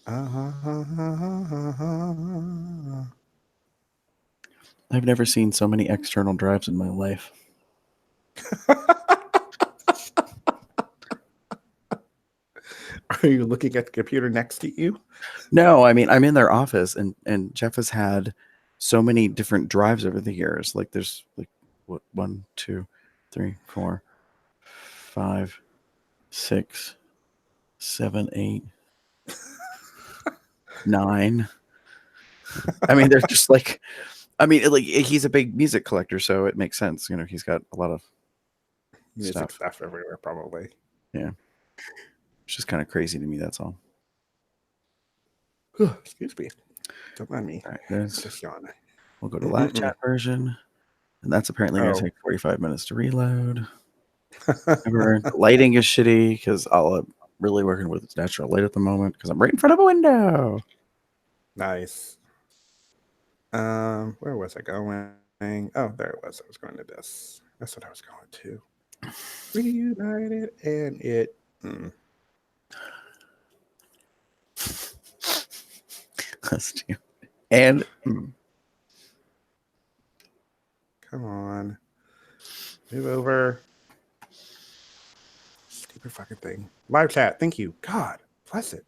I've never seen so many external drives in my life. Are you looking at the computer next to you? No, I mean, I'm in their office, and Jeff has had so many different drives over the years. Like there's like what 1, 2, 3, 4, 5, 6, 7, 8, 9. I mean, they're just like, I mean, like he's a big music collector, so it makes sense. You know, he's got a lot of Music stuff everywhere, probably. Yeah, it's just kind of crazy to me. That's all. Excuse me. Don't mind me. All right, there's. Just yawn. We'll go to live chat version, and that's apparently going to take 45 minutes to reload. The lighting is shitty because I'm really working with natural light at the moment because I'm right in front of a window. Nice. Where was I going? Oh, there it was. I was going to this. That's what I was going to. Reunited, and it. That's you. And come on, move over. Stupid fucking thing. Live chat. Thank you. God bless it.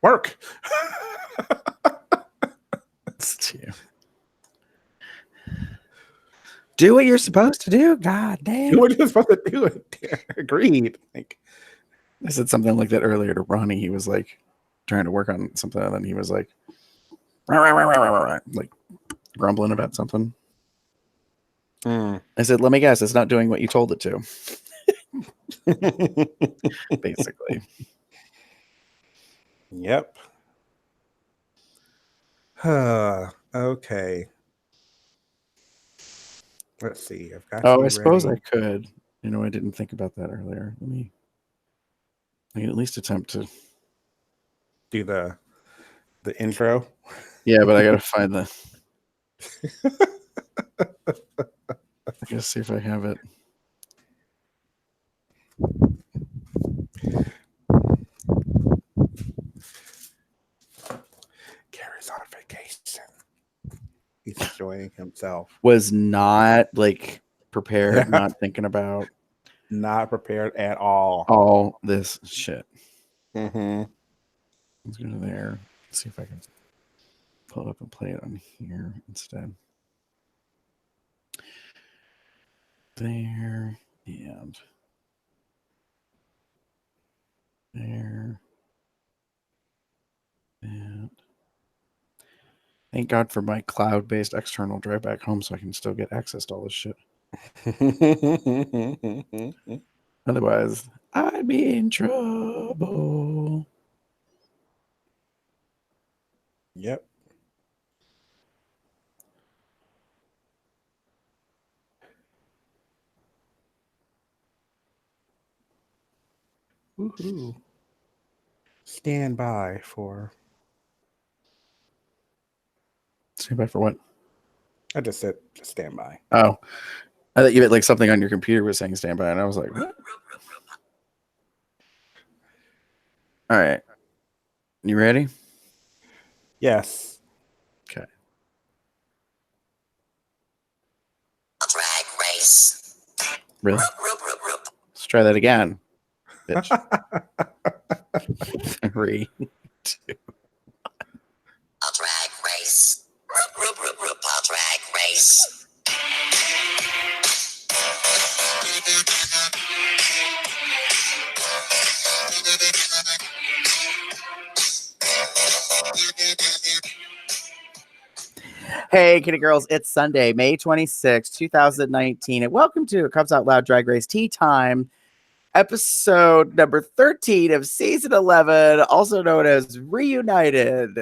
Work. That's you. Do what you're supposed to do. God damn. Do what you're supposed to do. Agreed. Like, I said something like that earlier to Ronnie. He was like trying to work on something, and then he was like, like grumbling about something. I said, let me guess, it's not doing what you told it to. Basically. Yep. Okay. Let's see. I've got. Oh, I suppose I could. You know, I didn't think about that earlier. I can at least attempt to do the intro. Yeah, but I gotta find the. I gotta see if I have it. Gary's on vacation. He's enjoying himself. Was not like prepared, not thinking about. Not prepared at all. All this shit. Mm-hmm. Let's go to there. Let's see if I can pull it up and play it on here instead. There and there and thank God for my cloud-based external drive back home so I can still get access to all this shit. Otherwise, I'd be in trouble. Yep. Woohoo. Stand by for. Stand by for what? I just said stand by. Oh. I thought you meant like something on your computer was saying stand by, and I was like, what? All right. You ready? Yes. Okay. Drag race. Really? Let's try that again. Bitch. 3, 2. A drag race. A drag race. Hey, kitty girls, it's Sunday, May 26, 2019, and welcome to Cubs Out Loud Drag Race Tea Time, episode number 13 of season 11, also known as Reunited.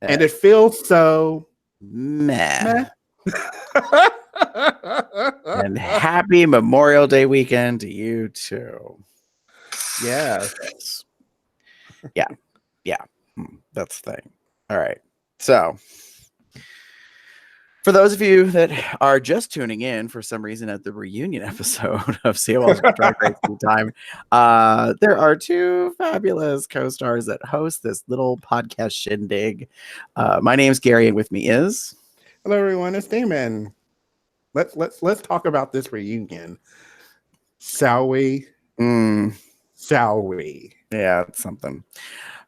And it feels so meh. And happy Memorial Day weekend to you too. Yes. Yeah. That's the thing. All right. So For those of you that are just tuning in for some reason at the reunion episode of COL's Drag Race Time, there are two fabulous co-stars that host this little podcast shindig. My name's Gary, and with me is Hello, everyone. It's Damon. Let's talk about this reunion, shall we? Shall we? Yeah, it's something.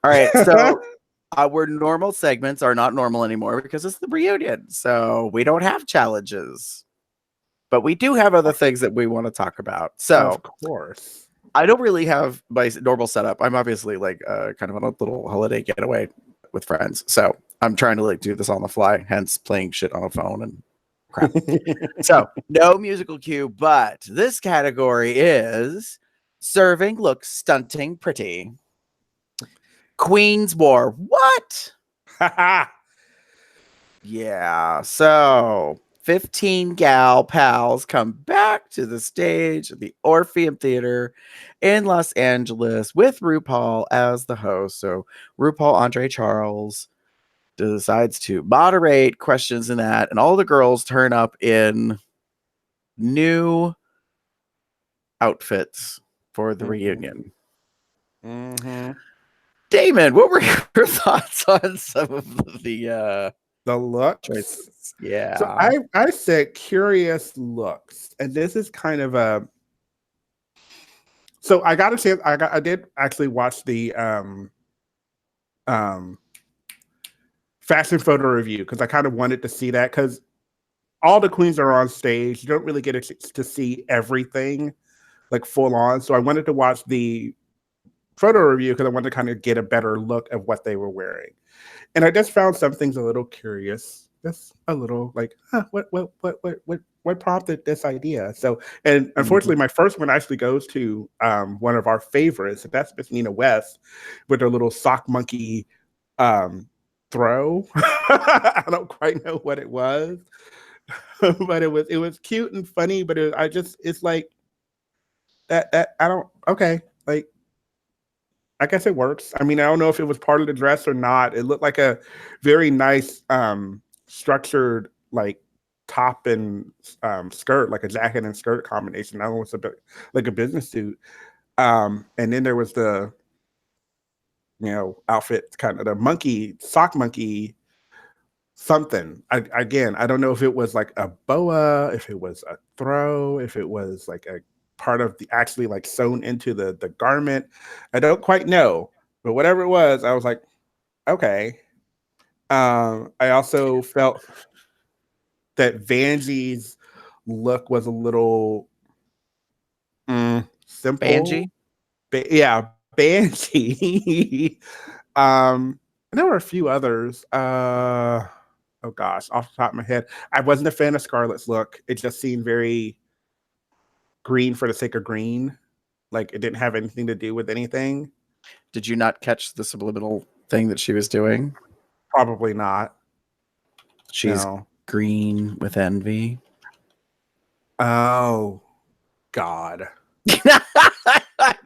All right, so our normal segments are not normal anymore because it's the reunion, so we don't have challenges, but we do have other things that we want to talk about. So, of course, I don't really have my normal setup. I'm obviously like kind of on a little holiday getaway with friends, so I'm trying to like do this on the fly, hence playing shit on a phone and crap. So, no musical cue, but this category is serving looks stunting pretty. Queen's War. What? Yeah. So 15 gal pals come back to the stage at the Orpheum Theater in Los Angeles with RuPaul as the host. So RuPaul Andre Charles decides to moderate questions in that, and all the girls turn up in new outfits for the reunion. Damon, what were your thoughts on some of the looks? choices? Yeah. So I said curious looks, and this is kind of a. So I got a chance. I did actually watch the fashion photo review because I kind of wanted to see that because all the queens are on stage. You don't really get a chance to see everything like full on. So I wanted to watch the photo review because I wanted to kind of get a better look of what they were wearing. And I just found some things a little curious. Just a little like, what prompted this idea? So, and unfortunately, my first one actually goes to one of our favorites, and that's Miss Nina West with her little sock monkey throw. I don't quite know what it was, but it was cute and funny. But it's like that I don't like. I guess it works. I mean, I don't know if it was part of the dress or not. It looked like a very nice structured like top and skirt, like a jacket and skirt combination. That one was a bit like a business suit. And then there was the outfit, kind of the sock monkey something. I don't know if it was like a boa, if it was a throw, if it was like a part of the actually like sewn into the garment. I don't quite know, but whatever it was, I was like, okay. I also felt that Vanjie's look was a little simple. Banji? Yeah, Banji. And there were a few others. Oh gosh, off the top of my head, I wasn't a fan of Scarlett's look. It just seemed very green for the sake of green. Like it didn't have anything to do with anything. Did you not catch the subliminal thing that she was doing? Probably not. She's green with envy. Oh, God.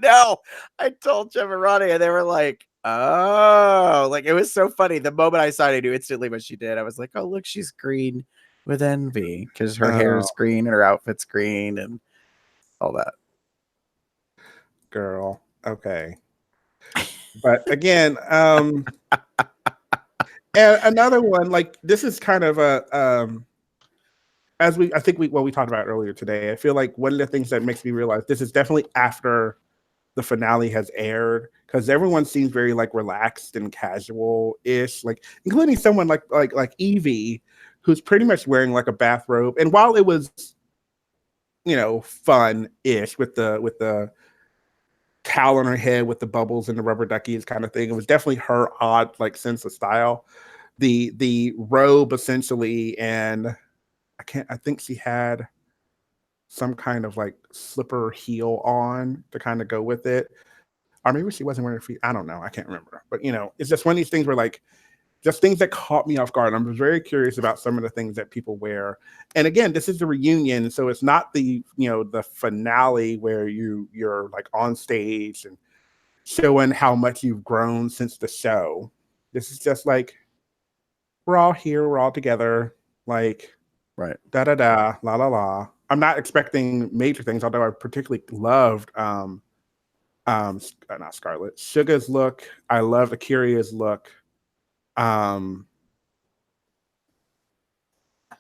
No, I told Jeff and Ronnie, and they were like, oh, like it was so funny. The moment I saw it, I knew instantly what she did. I was like, oh, look, she's green with envy because her hair is green and her outfit's green and all that. Girl. Okay. But again, and another one, like this is kind of a I think we talked about earlier today. I feel like one of the things that makes me realize this is definitely after the finale has aired because everyone seems very like relaxed and casual-ish, like including someone like Evie, who's pretty much wearing like a bathrobe. And while it was, fun-ish with the towel on her head with the bubbles and the rubber duckies kind of thing, it was definitely her odd like sense of style. The robe essentially, and I think she had some kind of like slipper heel on to kind of go with it. Or maybe she wasn't wearing her feet. I don't know. I can't remember. But it's just one of these things where like just things that caught me off guard. I'm very curious about some of the things that people wear. And again, this is the reunion, so it's not the the finale where you're like on stage and showing how much you've grown since the show. This is just like we're all here, we're all together. Like Right. Da da da, la la la. I'm not expecting major things, although I particularly loved not Scarlet, Suga's look. I loved Akira's look. Um,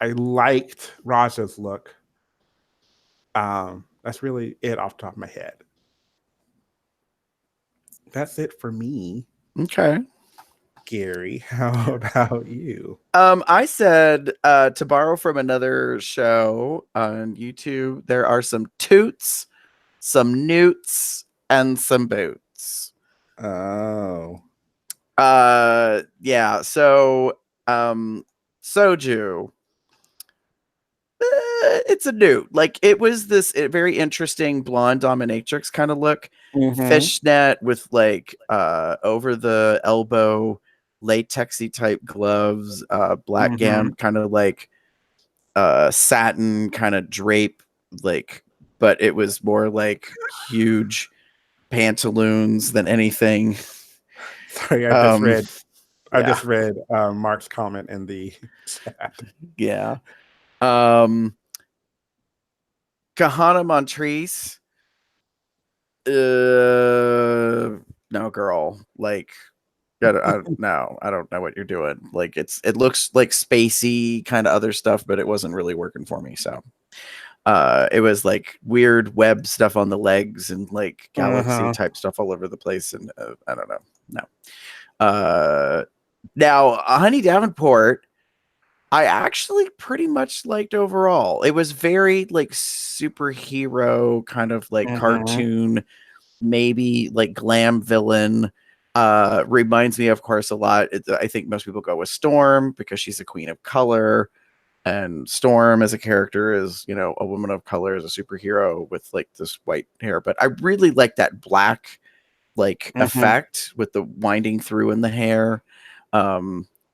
I liked Raja's look. That's really it off the top of my head. That's it for me. Okay. Gary, how about you? I said to borrow from another show on YouTube, there are some toots, some newts, and some boots. Oh. Yeah, so soju, it's a newt. Like, it was this very interesting blonde dominatrix kind of look, fishnet with like over the elbow latexy type gloves, black gam, kind of like satin kind of drape, like, but it was more like huge pantaloons than anything. Sorry, I just read Mark's comment in the chat. Yeah. Kahana Montrese. No, girl. Like, no, I don't know what you're doing. Like, it looks like spacey kind of other stuff, but it wasn't really working for me. So, it was like weird web stuff on the legs and like galaxy type stuff all over the place, and I don't know. No. Now, Honey Davenport, I actually pretty much liked overall. It was very like superhero kind of like cartoon, maybe like glam villain. Reminds me, of course, a lot. I think most people go with Storm because she's a queen of color, and Storm as a character is, you know, a woman of color as a superhero with like this white hair. But I really like that black like effect with the winding through in the hair.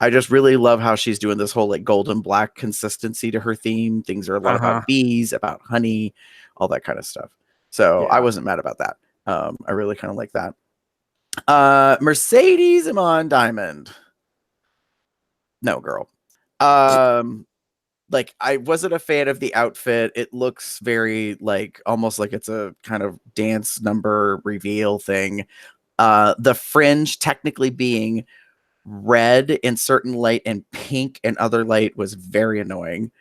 I just really love how she's doing this whole like golden black consistency to her theme. Things are a lot about bees, about honey, all that kind of stuff. So I wasn't mad about that. I really kind of like that. Mercedes Iman Diamond. No, girl. Like, I wasn't a fan of the outfit. It looks very like almost like it's a kind of dance number reveal thing. The fringe technically being red in certain light and pink in other light was very annoying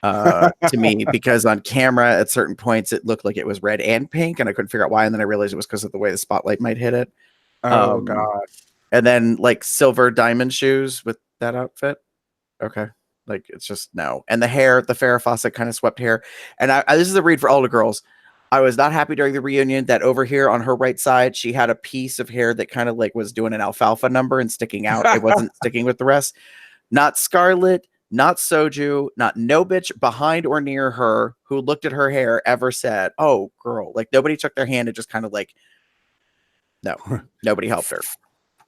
to me, because on camera at certain points it looked like it was red and pink, and I couldn't figure out why, and then I realized it was because of the way the spotlight might hit it. Oh gosh. And then like silver diamond shoes with that outfit. Okay. Like, it's just no. And the hair, the Farrah Fawcett kind of swept hair. And this is a read for all the girls. I was not happy during the reunion that over here on her right side, she had a piece of hair that kind of like was doing an alfalfa number and sticking out. It wasn't sticking with the rest. Not Scarlet, not Soju, not no bitch behind or near her who looked at her hair ever said, "Oh, girl." Like, nobody took their hand and just kind of like, no, nobody helped her.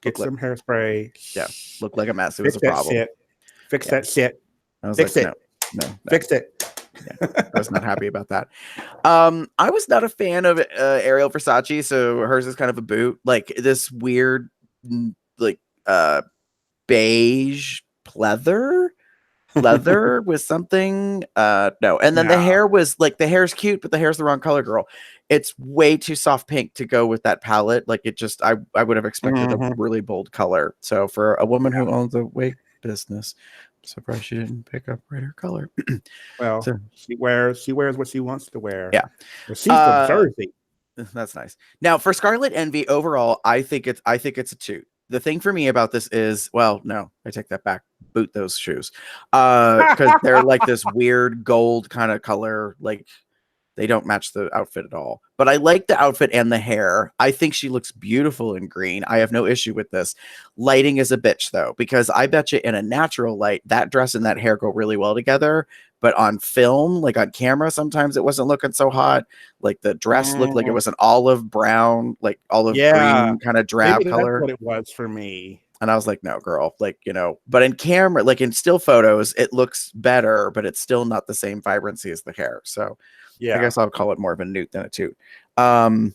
Get some hairspray. Yeah, looked like a mess. It was a problem. Fix that shit. I was Fix like, it. No. Fix it. Yeah, I was not happy about that. I was not a fan of Ariel Versace, so hers is kind of a boot. Like, this weird, like, beige leather with something. No. And then the hair was like, the hair's cute, but the hair's the wrong color, girl. It's way too soft pink to go with that palette. Like, it just, I would have expected a really bold color. So for a woman who owns a wig business, I'm surprised she didn't pick up brighter color. Well, so, she wears what she wants to wear. Yeah. She's from Jersey. That's nice. Now, for Scarlet Envy, overall, I think it's a 2. The thing for me about this is, well, no, I take that back. Boot those shoes. Because they're like this weird gold kind of color. Like, they don't match the outfit at all. But I like the outfit and the hair. I think she looks beautiful in green. I have no issue with this. Lighting is a bitch, though, because I bet you in a natural light, that dress and that hair go really well together. But on film, like on camera, sometimes it wasn't looking so hot. Like, the dress looked like it was an olive brown, like olive green kind of drab color. That's what it was for me. And I was like, no, girl, like, you know, but in camera, like in still photos, it looks better, but it's still not the same vibrancy as the hair. So yeah, I guess I'll call it more of a newt than a toot. And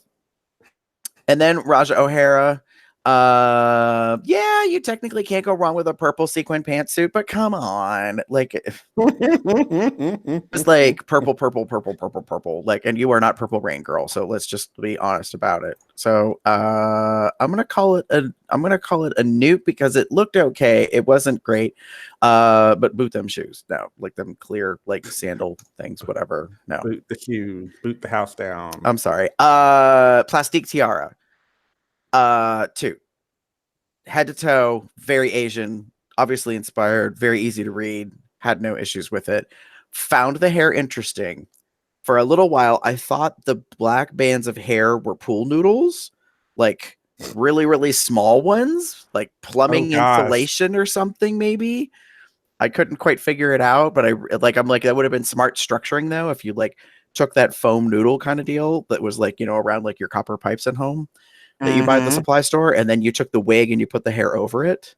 then Raja O'Hara, Yeah, you technically can't go wrong with a purple sequin pantsuit, but come on, like it's like purple, purple, purple, purple, purple. Like, and you are not Purple Rain Girl, so let's just be honest about it. So, I'm gonna call it a newt because it looked okay. It wasn't great, but boot them shoes. No, like them clear like sandal things, whatever. No, Boot the shoes, boot the house down. I'm sorry. Plastique tiara. 2. Head to toe, very Asian, obviously inspired, very easy to read, had no issues with it. Found the hair interesting. For a little while, I thought the black bands of hair were pool noodles, like really, really small ones, like plumbing insulation or something, maybe. I couldn't quite figure it out, but I'm like, that would have been smart structuring though, if you like took that foam noodle kind of deal that was like, around like your copper pipes at home that you buy at the supply store, and then you took the wig and you put the hair over it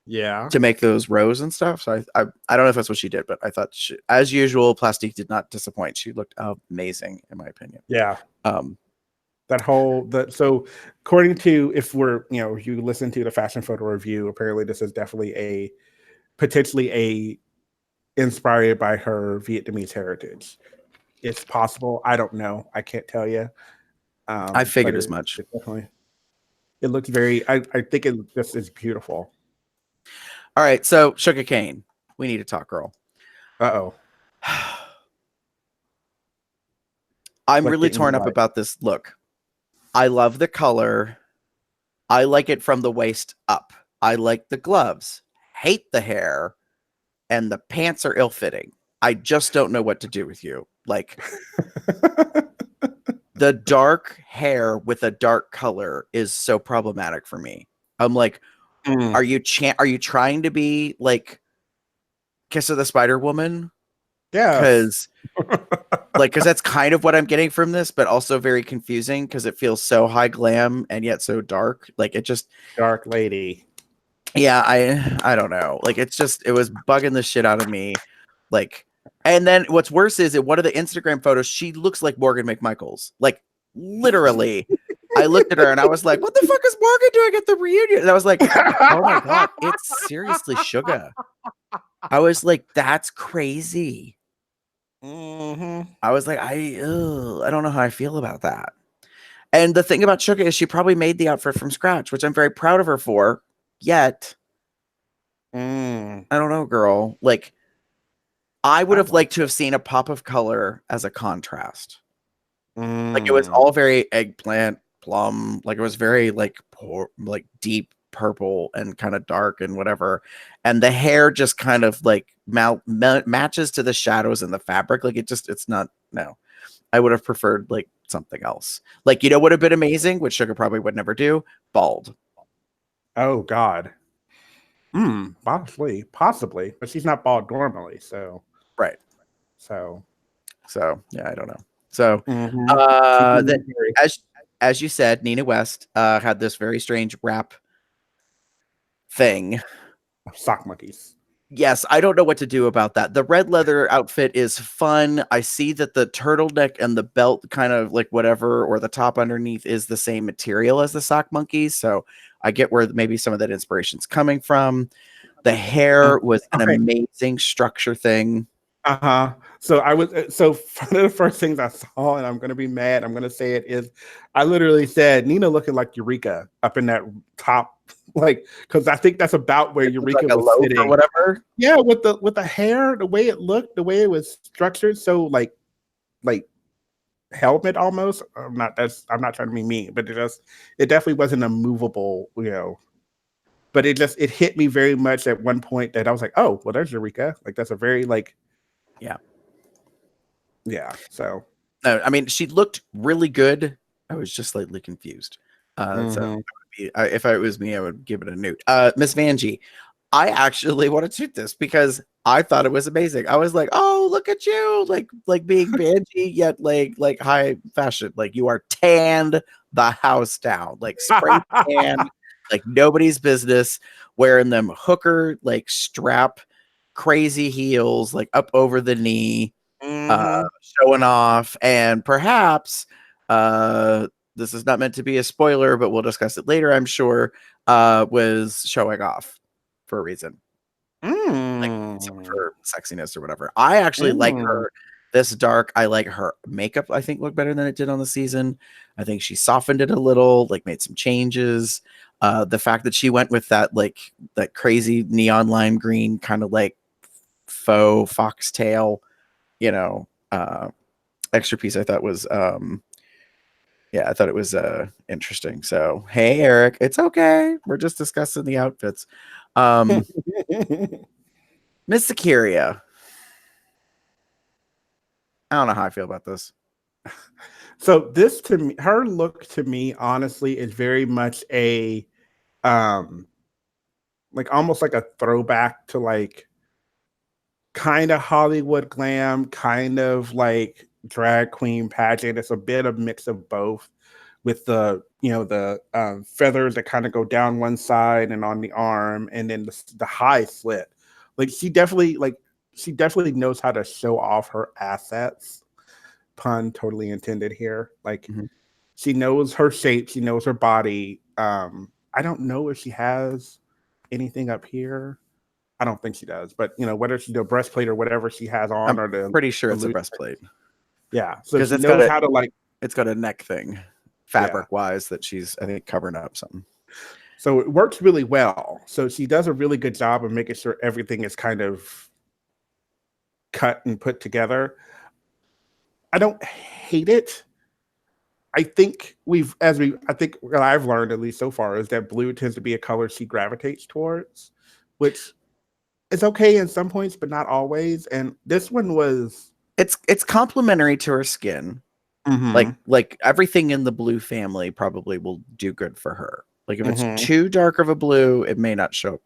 to make those rows and stuff. So I don't know if that's what she did, but I thought as usual, Plastique did not disappoint. She looked amazing in my opinion. So according to, if you listen to the fashion photo review, apparently this is definitely potentially inspired by her Vietnamese heritage. It's possible. I don't know. I can't tell you. I figured as much. It looks very, I think it just is beautiful. All right. So Sugar Cane, we need to talk, girl. Uh-oh. I'm really torn up about this look. I love the color. I like it from the waist up. I like the gloves. Hate the hair. And the pants are ill-fitting. I just don't know what to do with you. Like, the dark hair with a dark color is so problematic for me. I'm like, are you trying to be like Kiss of the Spider Woman? Yeah. Because that's kind of what I'm getting from this, but also very confusing because it feels so high glam and yet so dark. Like, it just dark lady. Yeah, I don't know. Like, it was bugging the shit out of me. Like, and then what's worse is in one of the Instagram photos, she looks like Morgan McMichaels. Like, literally. I looked at her and I was like, what the fuck is Morgan doing at the reunion? And I was like, oh my God, it's seriously Sugar. I was like, that's crazy. I was like, I don't know how I feel about that. And the thing about Sugar is she probably made the outfit from scratch, which I'm very proud of her for. Yet, I don't know, girl. Like, I would have liked to have seen a pop of color as a contrast. Like, it was all very eggplant, plum. Like, it was very like deep purple and kind of dark and whatever. And the hair just kind of like matches to the shadows in the fabric. Like, it's not. No, I would have preferred like something else. Like, would have been amazing, which Sugar probably would never do. Bald. Oh God. Possibly, but she's not bald normally, so right. So yeah, I don't know. So then, as you said, Nina West had this very strange wrap thing. Sock monkeys. Yes, I don't know what to do about that. The red leather outfit is fun. I see that the turtleneck and the belt kind of like whatever, or the top underneath is the same material as the sock monkeys. So I get where maybe some of that inspiration's coming from. The hair was an amazing structure thing. So one of the first things I saw, and I'm going to be mad, I'm going to say it, is I literally said, Nina looking like Eureka up in that top, like, because I think that's about where Eureka like was sitting. Or whatever. Yeah, with the hair, the way it looked, the way it was structured, so like helmet almost. I'm not trying to be mean, but it definitely wasn't a movable, But it hit me very much at one point that I was like, oh, well, there's Eureka. Like, that's a very like. Yeah. So, I mean, she looked really good. I was just slightly confused. So if it was me, I would give it a newt. Miss Vanjie, I actually want to shoot this because I thought it was amazing. I was like, oh, look at you, like being Vanjie yet like high fashion. Like, you are tanned the house down, like spray tan, like nobody's business, wearing them hooker like strap crazy heels like up over the knee. Showing off, and perhaps this is not meant to be a spoiler, but we'll discuss it later, I'm sure, was showing off for a reason. Like some of her sexiness or whatever. I actually like her this dark. I like her makeup, I think, look better than it did on the season. I think she softened it a little, like made some changes. The fact that she went with that like that crazy neon lime green kind of like faux foxtail, you know, extra piece I thought was yeah, I thought it was interesting. So hey Eric, it's okay. We're just discussing the outfits. Miss Sakiria. I don't know how I feel about this. So this to me, her look to me, honestly, is very much a like almost like a throwback to like kind of Hollywood glam, kind of like drag queen pageant. It's a bit of mix of both, with the the feathers that kind of go down one side and on the arm, and then the high slit. Like she definitely knows how to show off her assets. Pun totally intended here. Like she knows her shape, she knows her body. I don't know if she has anything up here. I don't think she does, but whether she do a breastplate or whatever she has on, or the pretty sure it's a breastplate. Yeah, so she knows how to like. It's got a neck thing, fabric wise, that she's I think covering up something. So it works really well. So she does a really good job of making sure everything is kind of cut and put together. I don't hate it. I think what I've learned, at least so far, is that blue tends to be a color she gravitates towards, which is okay in some points, but not always. And this one was it's complementary to her skin. Like everything in the blue family probably will do good for her. Like if it's too dark of a blue, it may not show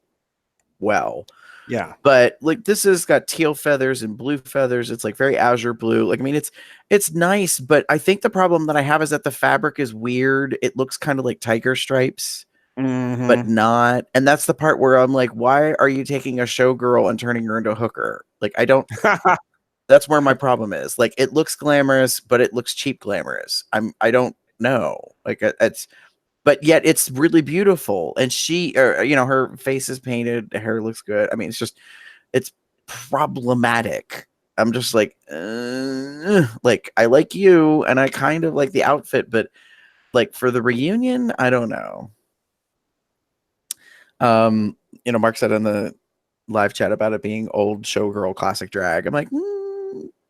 well. Yeah. But like this has got teal feathers and blue feathers. It's like very azure blue. Like I mean it's nice, but I think the problem that I have is that the fabric is weird. It looks kind of like tiger stripes, but not. And that's the part where I'm like, why are you taking a showgirl and turning her into a hooker? Like I don't that's where my problem is. Like it looks glamorous, but it looks cheap glamorous. I don't know. Like it's but yet it's really beautiful. And her face is painted, the hair looks good. I mean, it's problematic. I'm just like I like you and I kind of like the outfit, but like for the reunion, I don't know. Mark said in the live chat about it being old showgirl classic drag. I'm like,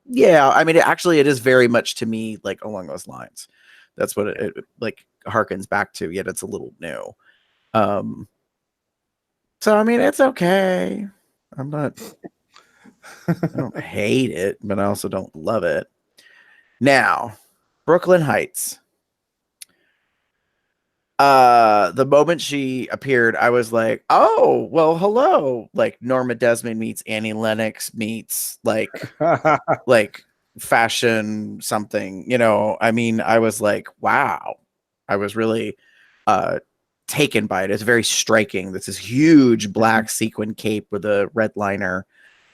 yeah, I mean, it is very much to me like along those lines. That's what it like harkens back to, yet it's a little new. So I mean, it's okay. I don't hate it, but I also don't love it. Now, Brooklyn Heights. The moment she appeared, I was like, oh, well, hello. Like Norma Desmond meets Annie Lennox meets like fashion something, I mean, I was like, wow. I was really taken by it. It's very striking. This is huge black sequin cape with a red liner.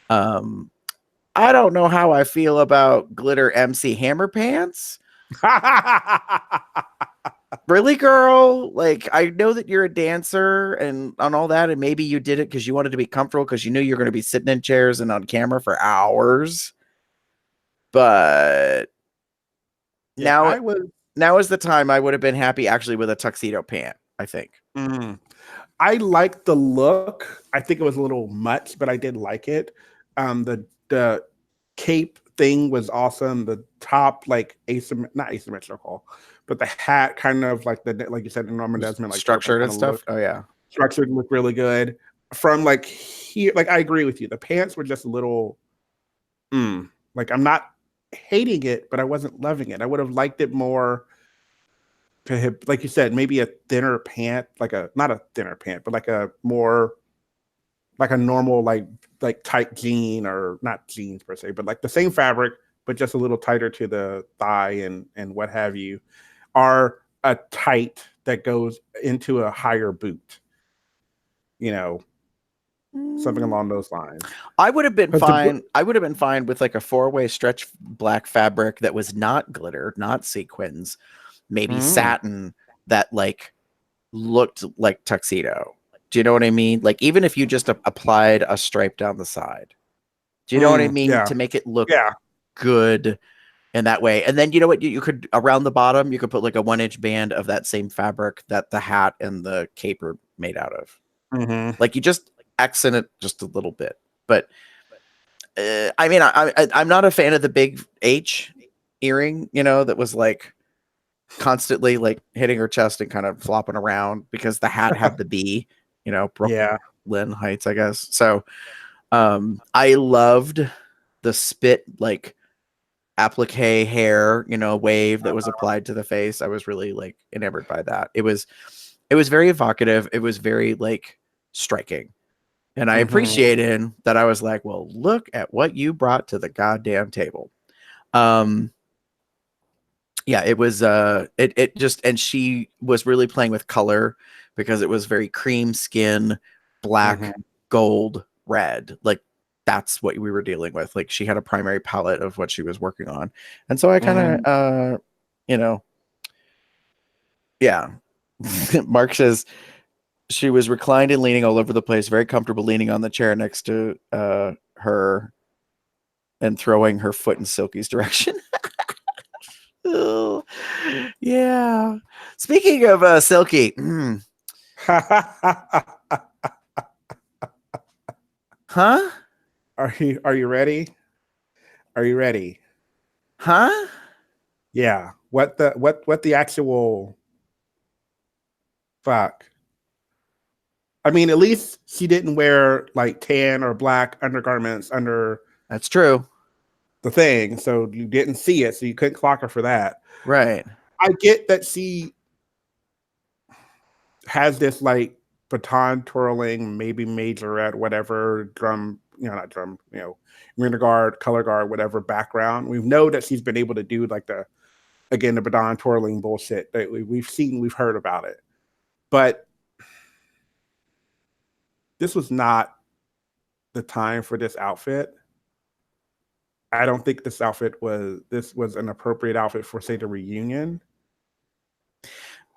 I don't know how I feel about glitter MC Hammer pants. Really, girl? Like, I know that you're a dancer and on all that, and maybe you did it because you wanted to be comfortable because you knew you were going to be sitting in chairs and on camera for hours. But yeah, now is the time I would have been happy actually with a tuxedo pant, I think. I like the look. I think it was a little much, but I did like it. The cape thing was awesome. The top, like not asymmetrical, but the hat kind of like like you said, the Norman Desmond, like structured and stuff. Oh yeah, structured looked really good. From like here, like I agree with you. The pants were just a little, like I'm not hating it, but I wasn't loving it. I would have liked it more to have, like you said, maybe a thinner pant, not a thinner pant, but like a more like a normal like tight jean, or not jeans per se, but like the same fabric, but just a little tighter to the thigh and what have you, are a tight that goes into a higher boot. Something along those lines. I would have been fine. I would have been fine with like a 4-way stretch black fabric that was not glitter, not sequins, maybe Mm. satin that like looked like tuxedo. Do you know what I mean? Like even if you just applied a stripe down the side, do you know what I mean? Yeah. To make it look Yeah. good in that way. And then you know what? You could around the bottom, you could put like a 1-inch band of that same fabric that the hat and the cape are made out of. Mm-hmm. Like you just accent it just a little bit. But I mean, I'm not a fan of the big H earring, you know, that was like constantly like hitting her chest and kind of flopping around because the hat had the B, you know, Yeah. Brooklyn Heights, I guess. So I loved the spit like applique hair, you know, wave that was applied to the face. I was really like enamored by that. It was very evocative. It was very like striking. And I appreciated that. I was like, well, look at what you brought to the goddamn table. Yeah, it was it just, and she was really playing with color because it was very cream skin, black, gold, red. Like that's what we were dealing with. Like she had a primary palette of what she was working on. And so I kind of you know, yeah. Mark says she was reclined and leaning all over the place, very comfortable leaning on the chair next to her and throwing her foot in Silky's direction. Oh, yeah. Speaking of Silky, huh? Are you ready? Are you ready? Huh? Yeah. What the actual fuck? I mean, at least she didn't wear like tan or black undergarments under That's true. the thing, so you didn't see it, so you couldn't clock her for that. Right. I get that she has this like baton twirling, maybe majorette, whatever drum, not drum, rear guard, color guard, whatever background. We know that she's been able to do like the baton twirling bullshit that we've heard about it, but this was not the time for this outfit. I don't think this was an appropriate outfit for, say, the reunion.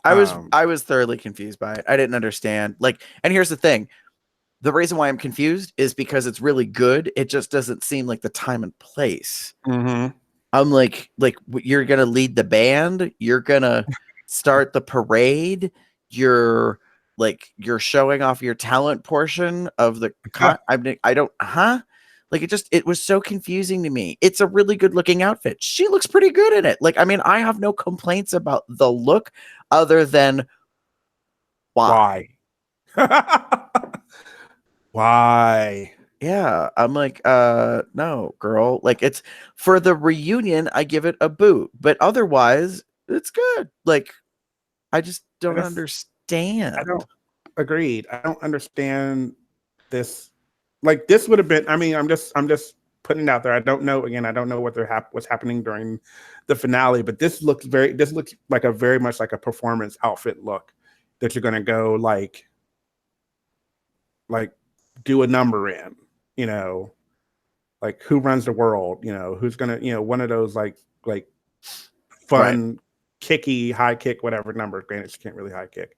I was thoroughly confused by it. I didn't understand. Like, and here's the thing. The reason why I'm confused is because it's really good. It just doesn't seem like the time and place. I'm like you're gonna lead the band, you're gonna start the parade, you're showing off your talent portion of the I don't like it was so confusing to me. It's a really good looking outfit. She looks pretty good in it. Like, I mean, I have no complaints about the look other than why. Why? Yeah, I'm like, no, girl. Like, it's for the reunion, I give it a boot, but otherwise, it's good. Like, I just don't understand. I don't agreed. I don't understand this. Like, this would have been. I mean, I'm just putting it out there. I don't know. Again, I don't know what's happening during the finale, but this looks like a very much like a performance outfit look that you're gonna go like do a number in, like Who Runs the World, who's gonna, one of those like fun, kicky, high kick, whatever number. Granted, she can't really high kick.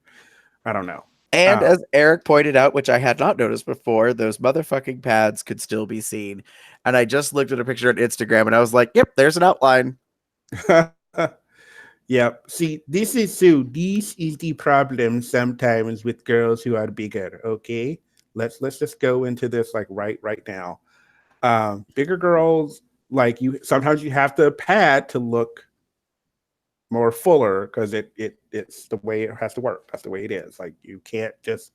I don't know. And as Eric pointed out, which I had not noticed before, those motherfucking pads could still be seen. And I just looked at a picture on Instagram and I was like, yep, there's an outline. Yep. See, this is the problem sometimes with girls who are bigger. Okay. Let's just go into this like right now. Bigger girls, like sometimes you have to pad to look more fuller because it's the way it has to work. That's the way it is. Like you can't just,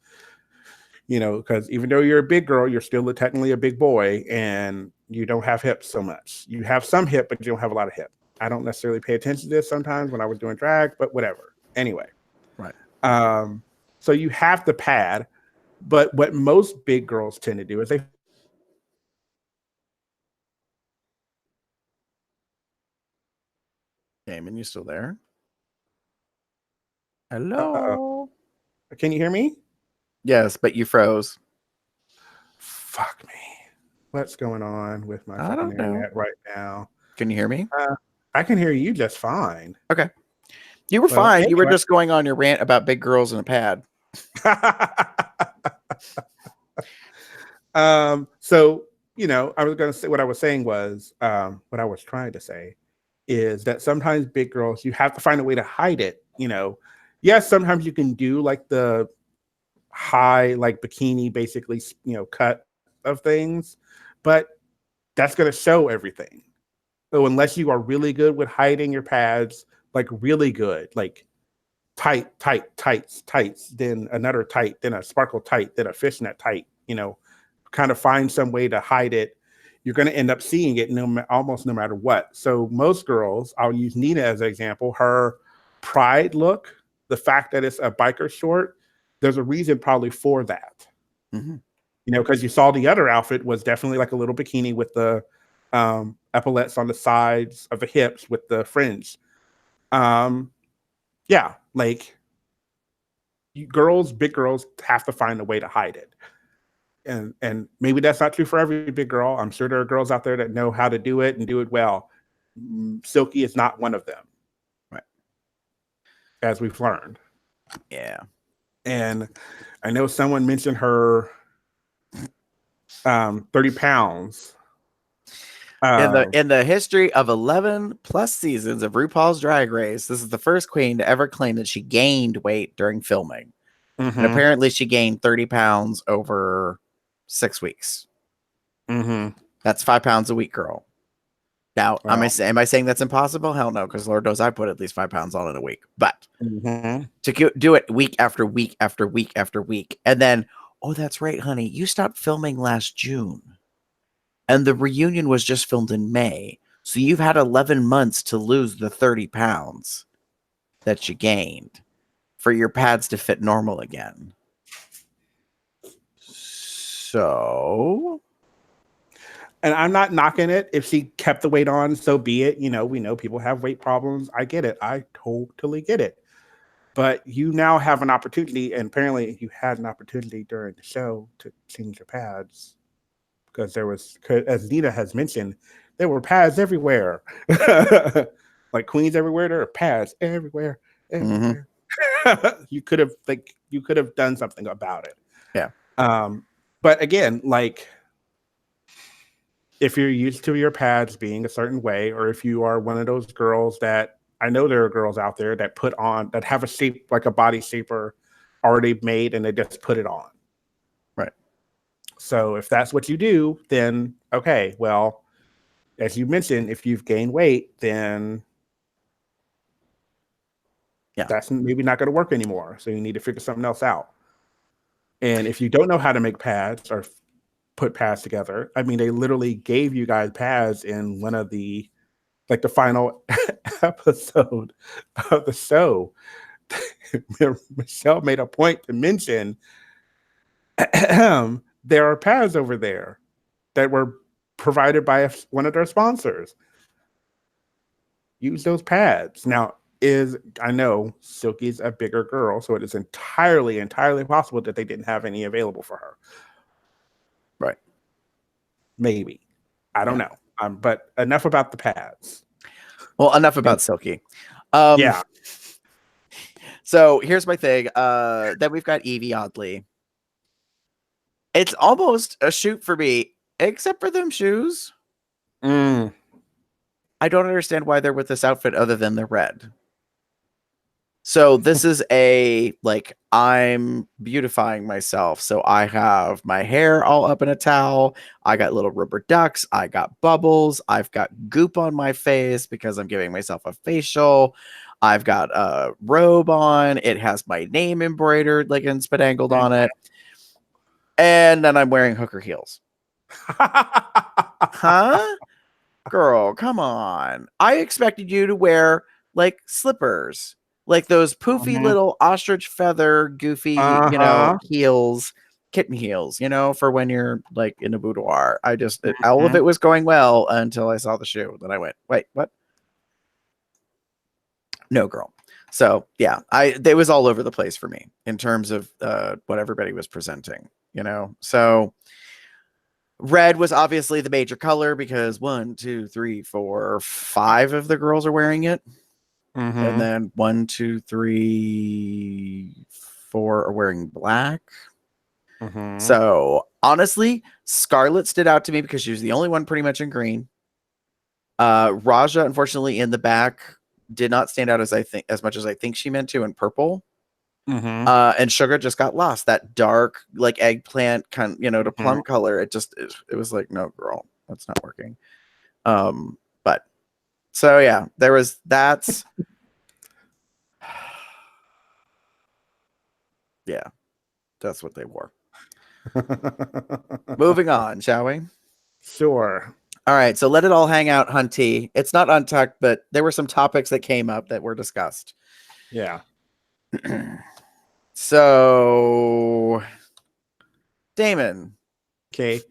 because even though you're a big girl, you're still technically a big boy and you don't have hips so much. You have some hip, but you don't have a lot of hip. I don't necessarily pay attention to this sometimes when I was doing drag, but whatever. Anyway. Right. So you have to pad, but what most big girls tend to do is they Damon, you still there? Hello. Can you hear me? Yes, but you froze. Fuck me. What's going on with my fucking internet right now? Can you hear me? I can hear you just fine. Okay. You were Well, fine. You were anyway. just going on your rant about big girls in a pad. So, I was going to say what I was saying was, what I was trying to say is that sometimes big girls, you have to find a way to hide it. Yes, sometimes you can do like the high, like bikini, basically, cut of things, but that's going to show everything. So unless you are really good with hiding your pads, like really good, like tights, then another tight, then a sparkle tight, then a fishnet tight, kind of find some way to hide it. You're going to end up seeing it almost no matter what. So most girls, I'll use Nina as an example, her pride look, the fact that it's a biker short, there's a reason probably for that. Mm-hmm. Because you saw the other outfit was definitely like a little bikini with the epaulets on the sides of the hips with the fringe. Yeah, like big girls have to find a way to hide it. And maybe that's not true for every big girl. I'm sure there are girls out there that know how to do it and do it well. Silky is not one of them. Right. As we've learned. Yeah. And I know someone mentioned her 30 pounds. In the history of 11 plus seasons of RuPaul's Drag Race, this is the first queen to ever claim that she gained weight during filming. Mm-hmm. And apparently she gained 30 pounds over 6 weeks. Mm-hmm. That's 5 pounds a week, girl. Now, Wow. am I saying that's impossible? Hell no, because Lord knows I put at least 5 pounds on in a week. But to do it week after week after week after week, and then, oh, that's right, honey, you stopped filming last June. And the reunion was just filmed in May. So you've had 11 months to lose the 30 pounds that you gained for your pads to fit normal again. So... And I'm not knocking it. If she kept the weight on, so be it. We know people have weight problems. I get it. I totally get it. But you now have an opportunity, and apparently you had an opportunity during the show to change your pads. Because there was, as Nina has mentioned, there were pads everywhere. Like queens everywhere, there are pads everywhere. Mm-hmm. You could have done something about it. Yeah. But again, like, if you're used to your pads being a certain way, or if you are one of those girls that, I know there are girls out there that that have a shape, like a body shaper already made, and they just put it on. Right. So if that's what you do, then okay, well, as you mentioned, if you've gained weight, then that's maybe not going to work anymore. So you need to figure something else out. And if you don't know how to make pads or put pads together, I mean, they literally gave you guys pads in one of the, like the final episode of the show. Michelle made a point to mention there are pads over there that were provided by one of their sponsors. Use those pads. Now, I know Silky's a bigger girl, so it is entirely possible that they didn't have any available for her. Right. Maybe. I don't know. But enough about the pads. Well, enough about Silky. Yeah. So here's my thing. Then we've got Evie Oddly. It's almost a shoot for me, except for them shoes. I don't understand why they're with this outfit other than the red. So this is I'm beautifying myself. So I have my hair all up in a towel. I got little rubber ducks. I got bubbles. I've got goop on my face because I'm giving myself a facial. I've got a robe on. It has my name embroidered and spadangled on it. And then I'm wearing hooker heels. Huh? Girl, come on. I expected you to wear slippers. Like those poofy little ostrich feather, goofy, heels, kitten heels, for when you're in a boudoir. All of it was going well until I saw the shoe. Then I went, wait, what? No, girl. So yeah, it was all over the place for me in terms of what everybody was presenting, So red was obviously the major color because 1, 2, 3, 4, 5 of the girls are wearing it. And then 1, 2, 3, 4 are wearing black. So honestly, Scarlet stood out to me because she was the only one pretty much in green. Raja, unfortunately, in the back did not stand out as much as I think she meant to in purple. And Sugar just got lost. That dark, like eggplant kind, to plum color. It was like, no, girl, that's not working. But so yeah, there was that. Yeah, that's what they wore. Moving on, shall we? Sure. All right, so let it all hang out, Hunty. It's not untucked, but there were some topics that came up that were discussed. Yeah. So, Damon. Okay.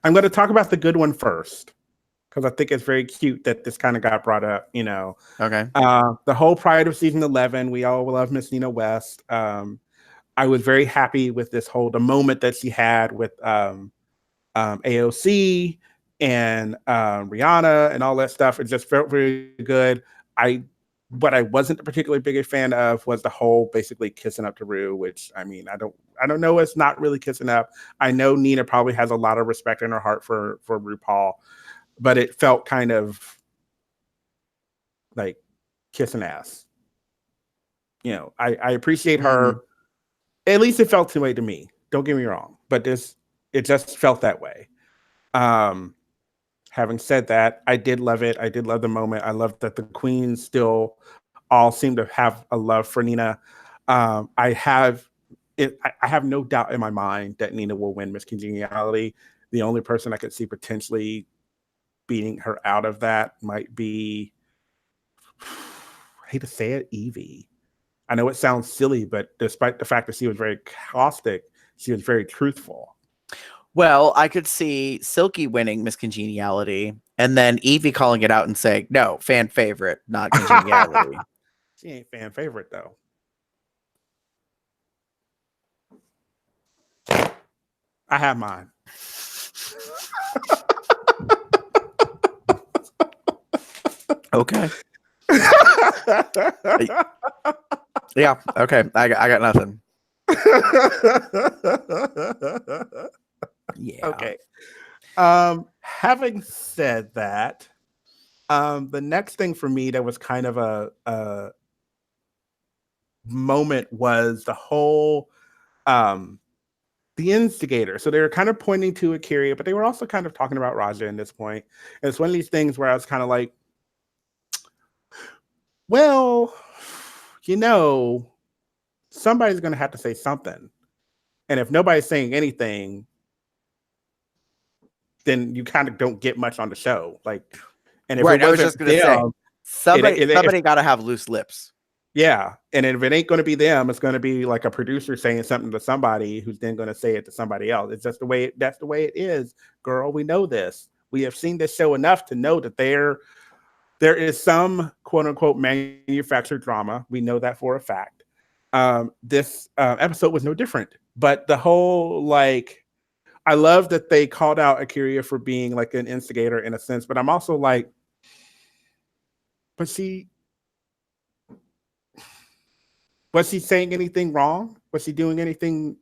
I'm going to talk about the good one first because I think it's very cute that this kind of got brought up, Okay. The whole Pride of season 11, we all love Miss Nina West. I was very happy with the moment that she had with AOC and Rihanna and all that stuff. It just felt very good. What I wasn't a particularly big a fan of was the whole basically kissing up to Rue, which I don't know. It's not really kissing up. I know Nina probably has a lot of respect in her heart for RuPaul, but it felt kind of like kissing ass. I appreciate her. At least it felt that way to me. Don't get me wrong, but it just felt that way. Having said that, I did love it. I did love the moment. I love that the queens still all seem to have a love for Nina. I have no doubt in my mind that Nina will win Miss Congeniality. The only person I could see potentially beating her out of that might be, I hate to say it, Evie. I know it sounds silly, but despite the fact that she was very caustic, she was very truthful. Well, I could see Silky winning Miss Congeniality and then Evie calling it out and saying, no, fan favorite, not Congeniality. She ain't fan favorite, though. I have mine. Okay. Yeah, okay. I got nothing. Yeah. Okay. Having said that, the next thing for me that was kind of a moment was the whole the instigator. So they were kind of pointing to Akira, but they were also kind of talking about Raja at this point. And it's one of these things where I was kind of like, well, somebody's going to have to say something. And if nobody's saying anything, then you kind of don't get much on the show. Like, and if right, it I was wasn't just going to say, somebody got to have loose lips. Yeah. And if it ain't going to be them, it's going to be like a producer saying something to somebody who's then going to say it to somebody else. It's just that's the way it is, girl. We know this. We have seen this show enough to know that there is some quote unquote manufactured drama. We know that for a fact. This episode was no different, but the whole, I love that they called out Akira for being like an instigator in a sense, but I'm also like, was she saying anything wrong? Was she doing anything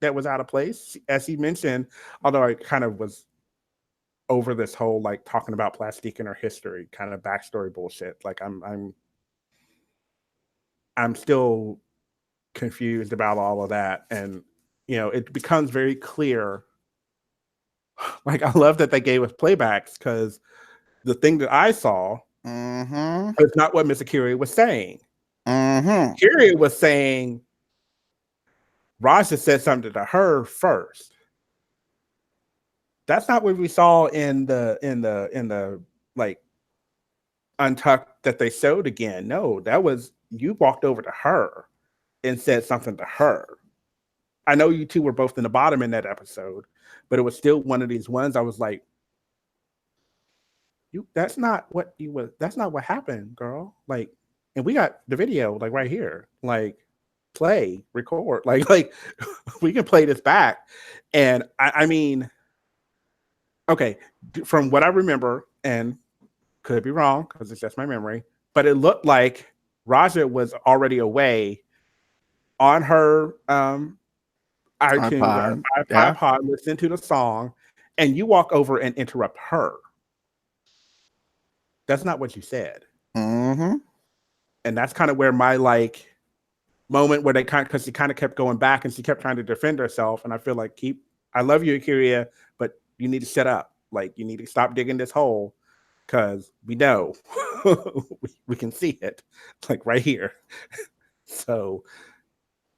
that was out of place? As he mentioned, although I kind of was over this whole talking about Plastique in her history kind of backstory bullshit. Like I'm still confused about all of that, and it becomes very clear. Like, I love that they gave us playbacks because the thing that I saw is not what Miss Akira was saying. Akira was saying Raja said something to her first. That's not what we saw in the untucked that they showed again. No, that was you walked over to her and said something to her. I know you two were both in the bottom in that episode, but it was still one of these ones I was like, that's not what happened, girl. Like, and we got the video right here. Like, play, record. Like we can play this back. And I mean, okay, from what I remember, and could be wrong because it's just my memory, but it looked like Raja was already away on her iTunes or Yeah. iPod listening to the song, and you walk over and interrupt her. That's not what you said. Mm-hmm. And that's kind of where my like moment where because she kind of kept going back and she kept trying to defend herself. And I feel like I love you, Akira, but you need to shut up. Like you need to stop digging this hole because we know we can see it like right here. So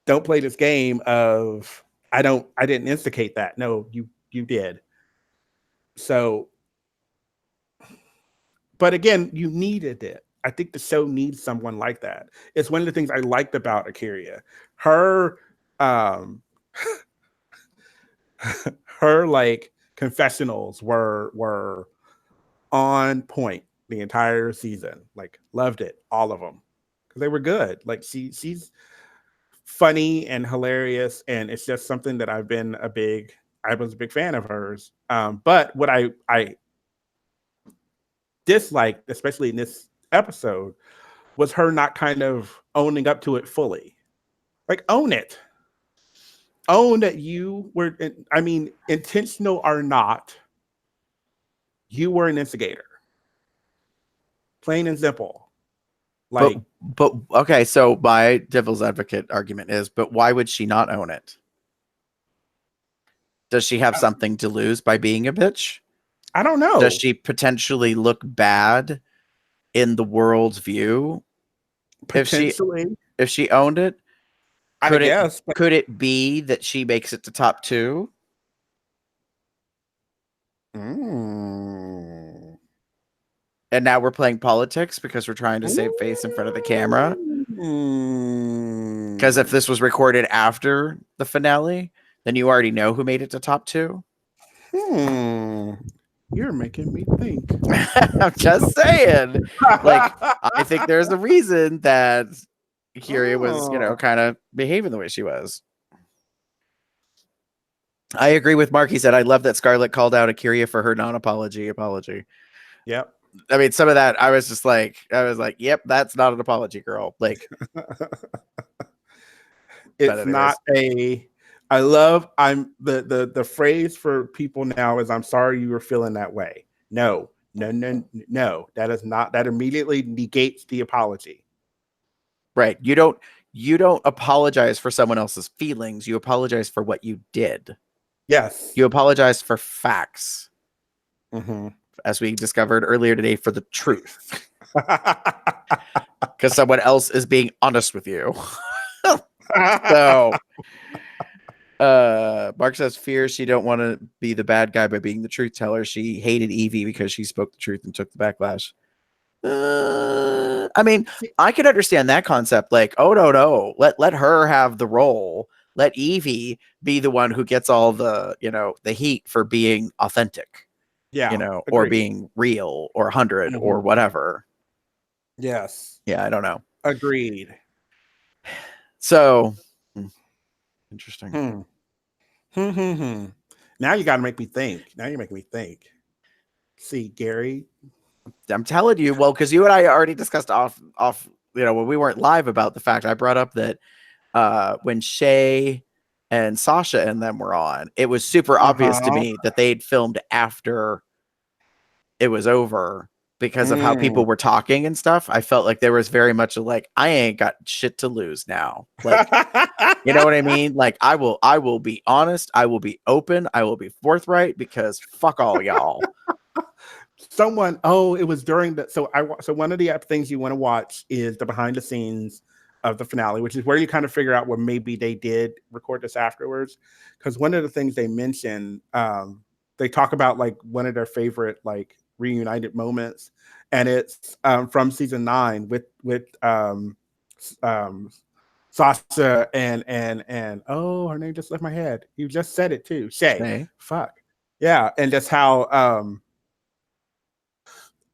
don't play this game of I didn't instigate that. No, you did. So, but again, you needed it. I think the show needs someone like that. It's one of the things I liked about Akira. Her her like confessionals were on point the entire season. Like loved it, all of them. Because they were good. Like she's funny and hilarious, and it's just something that I was a big fan of hers. But what I disliked, especially in this episode, was her not kind of owning up to it fully. Like own it. Own that you were, I mean, intentional or not, you were an instigator. Plain and simple. Like, but okay, so my devil's advocate argument is, but why would she not own it? Does she have something to lose by being a bitch? I don't know. Does she potentially look bad in the world's view? Potentially. If she owned it, could it be that she makes it to top 2? Mm. And now we're playing politics because we're trying to save face in front of the camera. Because if this was recorded after the finale, then you already know who made it to top 2. You're making me think. I'm just saying. Like, I think there's a reason that Kyria was, kind of behaving the way she was. I agree with Mark. He said, I love that Scarlett called out Kyria for her non-apology. Yep. I mean, some of that, I was like, yep, that's not an apology, girl. Like, it's not the phrase for people now is I'm sorry you were feeling that way. No. That is not, that immediately negates the apology. Right. You don't apologize for someone else's feelings. You apologize for what you did. Yes. You apologize for facts. Mm-hmm. As we discovered earlier today, for the truth. Because someone else is being honest with you. So Mark says fears she don't want to be the bad guy by being the truth teller. She hated Evie because she spoke the truth and took the backlash. I mean, I could understand that concept. Like, oh no, let her have the role. Let Evie be the one who gets all the the heat for being authentic. Yeah, or being real or 100 or whatever. Yes. Yeah, I don't know. Agreed. So interesting. Now you got to make me think. Now you're making me think. See, Gary, I'm telling you, well, because you and I already discussed off, when we weren't live about the fact I brought up that when Shay and Sasha and them were on, it was super obvious to me that they'd filmed after it was over because of how people were talking and stuff. I felt like there was very much like, I ain't got shit to lose now. Like, you know what I mean? Like, I will be honest. I will be open. I will be forthright because fuck all y'all. It was during the, so one of the things you want to watch is the behind the scenes of the finale, which is where you kind of figure out what maybe they did record this afterwards. Because one of the things they mentioned, they talk about like one of their favorite like reunited moments, and it's from season 9 with Sasha and oh, her name just left my head. You just said it too, Shay. Fuck yeah, and just how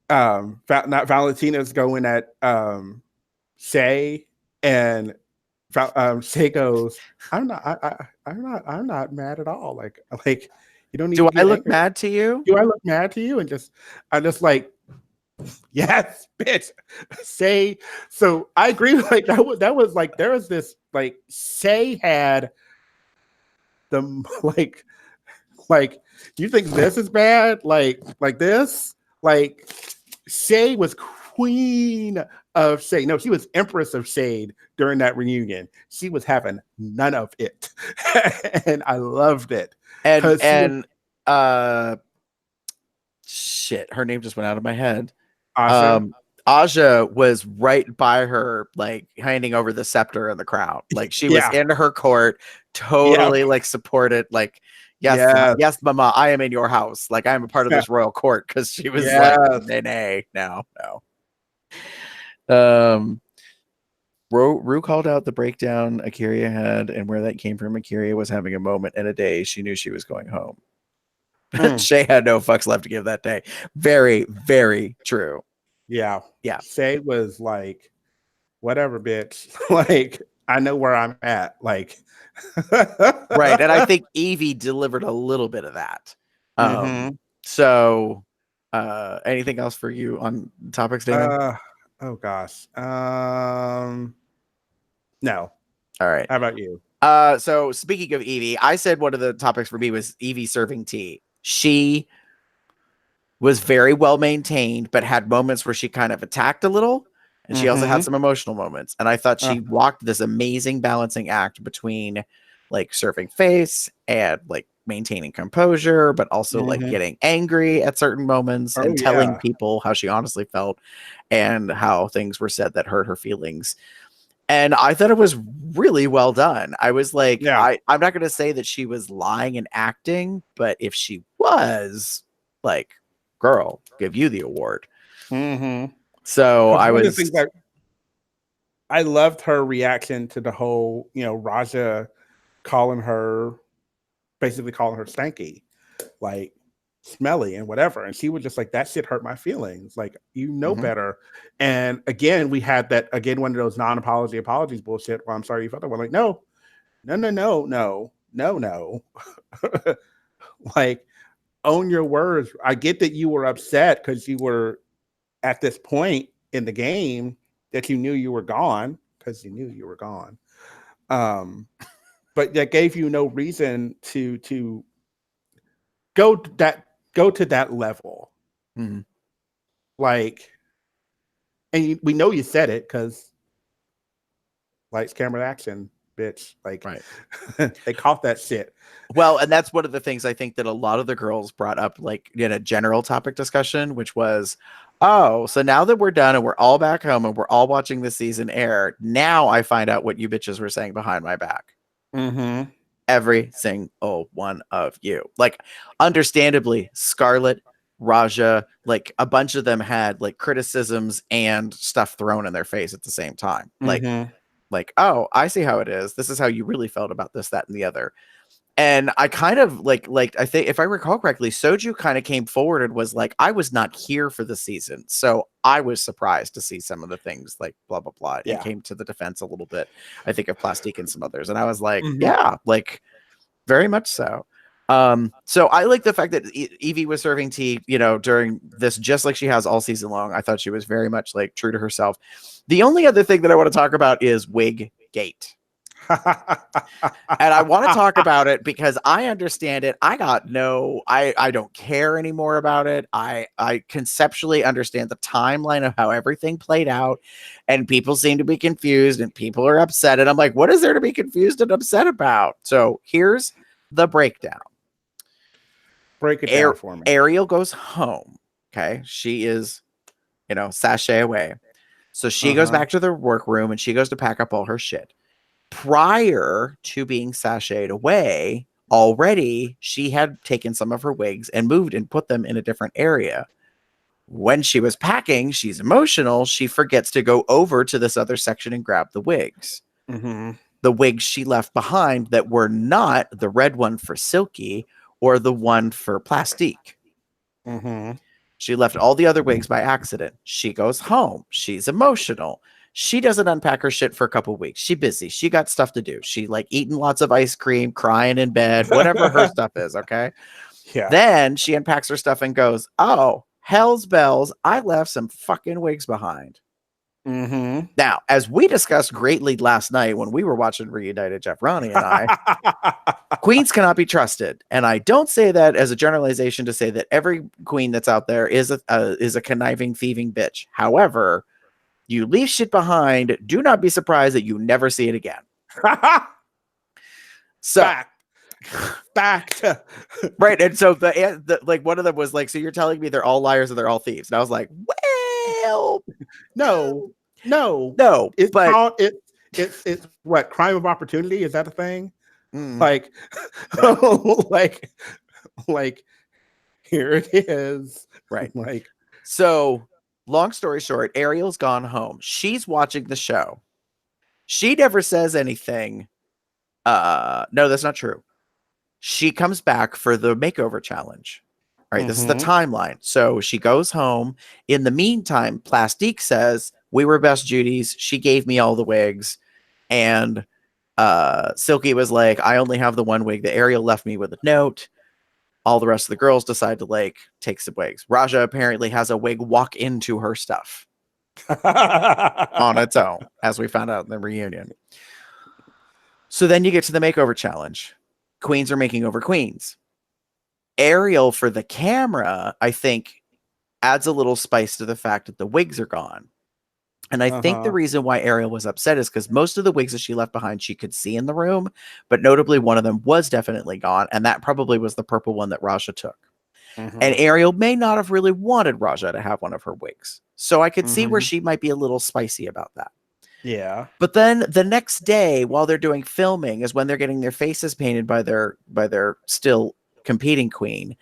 Valentina's going at Shay, and Shay goes, I'm not mad at all. Like you don't need. Do to I look angry. mad to you? Do I look mad to you? And I just like Yes, bitch. Say so. I agree. Like that was like there was this like Shay had the like you think this is bad like this like Shay was queen of shade. No, she was empress of shade during that reunion. She was having none of it, and I loved it. And shit, her name just went out of my head. Asha, Aja was right by her, like handing over the scepter in the crowd. Like she was yeah, in her court, totally like supported. Like, yes, mama, I am in your house. Like I am a part of this royal court because she was like, nay, no. Rue called out the breakdown Akira had and where that came from. Akira was having a moment in a day. She knew she was going home. Shay had no fucks left to give that day. Very, very true. Yeah. Shay was like, whatever, bitch. Like, I know where I'm at. Like, right. And I think Evie delivered a little bit of that. So, anything else for you on topics, Damon? Oh gosh. No. All right. How about you? So speaking of Evie, I said one of the topics for me was Evie serving tea. She was very well maintained, but had moments where she kind of attacked a little, and she also had some emotional moments. And I thought she walked this amazing balancing act between like serving face and like maintaining composure, but also like getting angry at certain moments and telling people how she honestly felt and how things were said that hurt her feelings. And I thought it was really well done. I was like, I'm not going to say that she was lying and acting, but if she was, like, girl, give you the award. So I was. I loved her reaction to the whole, Raja basically calling her stanky, like smelly and whatever. And she was just like, that shit hurt my feelings. Like, better. And again, we had that, one of those non-apology apologies bullshit. Well, I'm sorry you felt that way. Like, no. Like, own your words. I get that you were upset because you were at this point in the game that you knew you were gone because you knew you were gone. But that gave you no reason to go to that level. Like, and we know you said it because lights, camera, action, bitch. Like, they caught that shit. Well, and that's one of the things I think that a lot of the girls brought up, like in a general topic discussion, which was, oh, so now that we're done and we're all back home and we're all watching the season air, now I find out what you bitches were saying behind my back. Every single one of you. Like, understandably, Scarlett, Raja, like a bunch of them had like criticisms and stuff thrown in their face at the same time. Like, oh, I see how it is. This is how you really felt about this, that, and the other. And I kind of like I think if I recall correctly, Soju kind of came forward and was like, I was not here for the season, so I was surprised to see some of the things like blah blah blah. It came to the defense a little bit, I think, of Plastique and some others, and I was like, yeah, like very much so. So I like the fact that Evie was serving tea, during this, just like she has all season long. I thought she was very much like true to herself. The only other thing that I want to talk about is Wig Gate. And I want to talk about it because I understand it. I don't care anymore about it. I conceptually understand the timeline of how everything played out, and people seem to be confused and people are upset. And I'm like, what is there to be confused and upset about? So here's the breakdown. Break it down for me. Ariel goes home. Okay. She is, sashay away. So she goes back to the workroom and she goes to pack up all her shit. Prior to being sashayed away, already she had taken some of her wigs and moved and put them in a different area. When she was packing, she's emotional. She forgets to go over to this other section and grab the wigs. The wigs she left behind that were not the red one for Silky or the one for Plastique. She left all the other wigs by accident. She goes home. She's emotional. She doesn't unpack her shit for a couple weeks. She's busy. She got stuff to do. She like eating lots of ice cream, crying in bed, whatever her stuff is. Okay. Yeah. Then she unpacks her stuff and goes, oh, hell's bells, I left some fucking wigs behind. Mm-hmm. Now, as we discussed greatly last night when we were watching Reunited, Jeff, Ronnie, and I, queens cannot be trusted. And I don't say that as a generalization to say that every queen that's out there is a conniving, thieving bitch. However, you leave shit behind. Do not be surprised that you never see it again. So, Fact. right. And so the like one of them was like, so you're telling me they're all liars and they're all thieves. And I was like, well, no. It's but called it's what, crime of opportunity? Is that a thing? Like, like here it is. Right. Like, so long story short, Ariel's gone home. She's watching the show. She never says anything. No, that's not true. She comes back for the makeover challenge. All right, this is the timeline. So she goes home. In the meantime, Plastique says, we were best Judies. She gave me all the wigs. And Silky was like, I only have the one wig that Ariel left me with a note. All the rest of the girls decide to like take some wigs. Raja apparently has a wig walk into her stuff on its own, as we found out in the reunion. So then you get to the makeover challenge. Queens are making over queens. Ariel, for the camera, I think, adds a little spice to the fact that the wigs are gone. And I think the reason why Ariel was upset is because most of the wigs that she left behind, she could see in the room, but notably one of them was definitely gone. And that probably was the purple one that Raja took. And Ariel may not have really wanted Raja to have one of her wigs. So I could see where she might be a little spicy about that. Yeah. But then the next day, while they're doing filming, is when they're getting their faces painted by their still competing queen.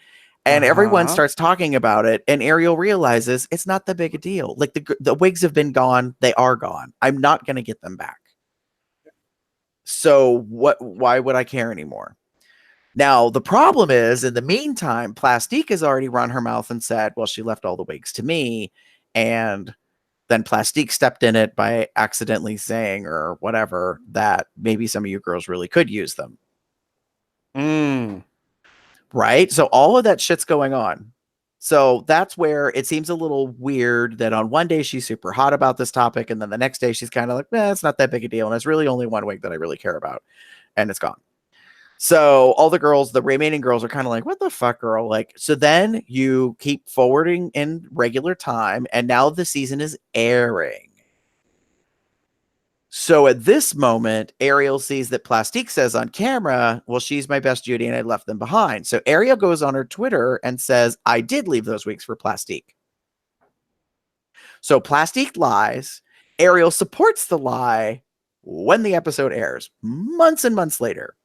And everyone starts talking about it, and Ariel realizes it's not that big a deal. Like the wigs have been gone. They are gone. I'm not going to get them back. So why would I care anymore? Now, the problem is, in the meantime, Plastique has already run her mouth and said, well, she left all the wigs to me. And then Plastique stepped in it by accidentally saying, or whatever, that maybe some of you girls really could use them. Right? So all of that shit's going on. So that's where it seems a little weird that on one day she's super hot about this topic, and then the next day she's kind of like, it's not that big a deal. And it's really only one wig that I really care about. And it's gone. So all the girls, the remaining girls are kind of like, what the fuck, girl? Like, so then you keep forwarding in regular time, and now the season is airing. So at this moment, Ariel sees that Plastique says on camera, well, she's my best Judy and I left them behind. So Ariel goes on her Twitter and says, I did leave those wigs for Plastique. So Plastique lies. Ariel supports the lie when the episode airs, months and months later.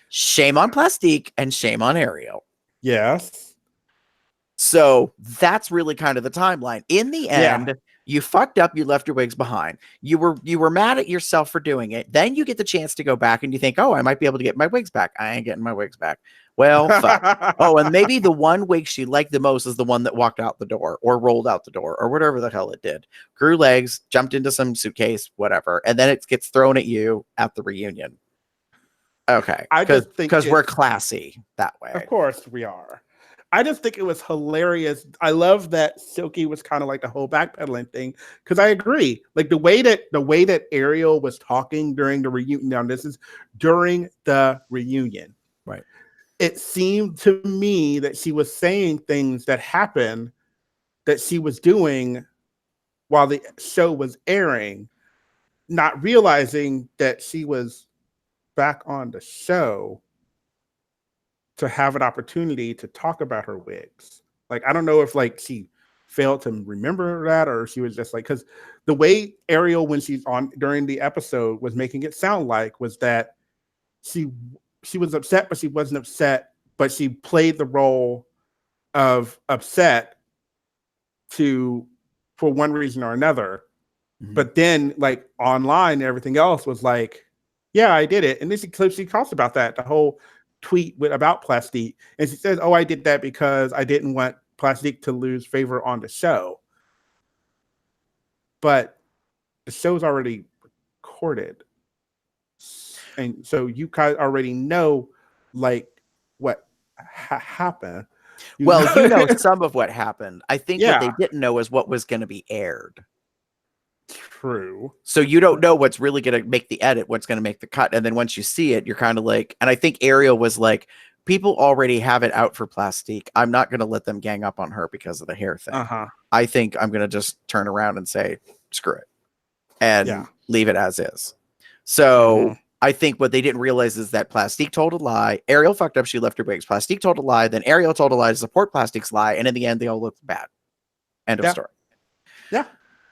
Shame on Plastique and shame on Ariel. Yes. So that's really kind of the timeline. In the end, you fucked up. You left your wigs behind. You were mad at yourself for doing it. Then you get the chance to go back and you think, oh, I might be able to get my wigs back. I ain't getting my wigs back. Well, fuck. Oh, and maybe the one wig she liked the most is the one that walked out the door or rolled out the door or whatever the hell it did. Grew legs, jumped into some suitcase, whatever. And then it gets thrown at you at the reunion. Okay. I just think because we're classy that way. Of course we are. I just think it was hilarious. I love that Silky was kind of like the whole backpedaling thing, because I agree. Like the way that Ariel was talking during the reunion. Now this is during the reunion, right? It seemed to me that she was saying things that happened that she was doing while the show was airing, not realizing that she was back on the show to have an opportunity to talk about her wigs. Like, I don't know if like she failed to remember that, or she was just like, because the way Ariel, when she's on during the episode, was making it sound like was that she was upset, but she wasn't upset, but she played the role of upset for one reason or another. But then like online and everything else was like, yeah, I did it. And then she talks about that, the whole tweet about Plastique, and she says, oh, I did that because I didn't want Plastique to lose favor on the show. But the show's already recorded, and so you guys already know like what happened. Well, you know some of what happened. I think what they Yeah. didn't know is what was going to be aired. True. So you don't know what's really going to make the edit, what's going to make the cut. And then once you see it, you're kind of like, and I think Ariel was like, people already have it out for Plastique. I'm not going to let them gang up on her because of the hair thing. I think I'm going to just turn around and say, screw it, and leave it as is. So I think what they didn't realize is that Plastique told a lie. Ariel fucked up. She left her wigs. Plastique told a lie. Then Ariel told a lie to support Plastique's lie. And in the end, they all looked bad. End of story. Yeah.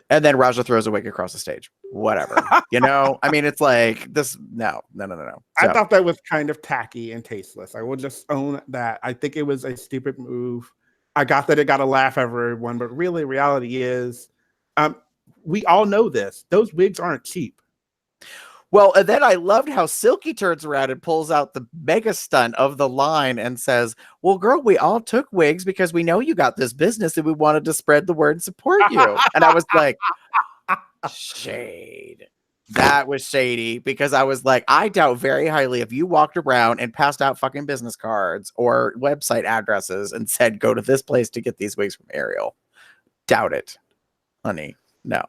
And then Raja throws a wig across the stage. Whatever. You know? I mean, it's like this. No. So, I thought that was kind of tacky and tasteless. I will just own that. I think it was a stupid move. I got that it got a laugh out of everyone, but really, reality is, we all know this. Those wigs aren't cheap. Well, and then I loved how Silky turns around and pulls out the mega stunt of the line and says, well, girl, we all took wigs because we know you got this business and we wanted to spread the word and support you. And I was like, shade. That was shady, because I was like, I doubt very highly if you walked around and passed out fucking business cards or website addresses and said, go to this place to get these wigs from Ariel. Doubt it, honey. No.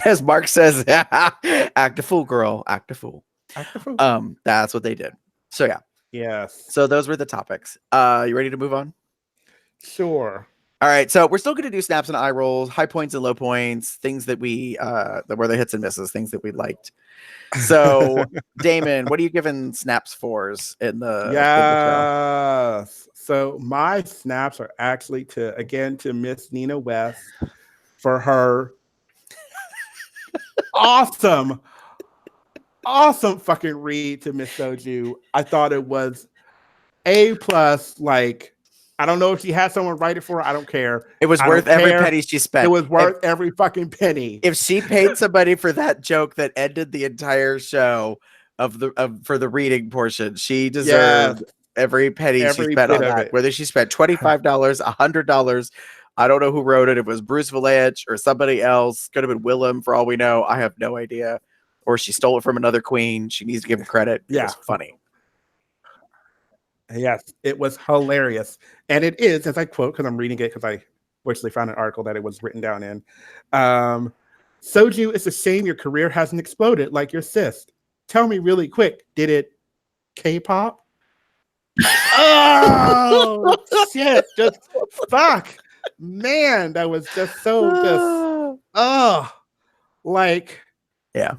As Mark says, act a fool, girl. Act a fool. Act a fool. That's what they did. So yeah. Yes. So those were the topics. You ready to move on? Sure. All right. So we're still going to do snaps and eye rolls, high points and low points, things that we that were the hits and misses, things that we liked. So Damon, what are you giving snaps fors in the show? So my snaps are actually to Miss Nina West for her awesome fucking read to Miss Soju. I thought it was A+. Like, I don't know if she had someone write it for her. I don't care. It was worth every penny she spent. It was worth every fucking penny. If she paid somebody for that joke that ended the entire show for the reading portion, she deserved every penny she spent on that. Whether she spent $25, $100, I don't know who wrote it. It was Bruce Valanche or somebody else. Could have been Willem, for all we know. I have no idea. Or she stole it from another queen. She needs to give him credit. It was funny. Yes, it was hilarious. And it is, as I quote, because I'm reading it because I actually found an article that it was written down in. Soju, it's a shame your career hasn't exploded like your sis. Tell me really quick, did it K-pop? Oh, shit. Just fuck. Man, that was just so yeah.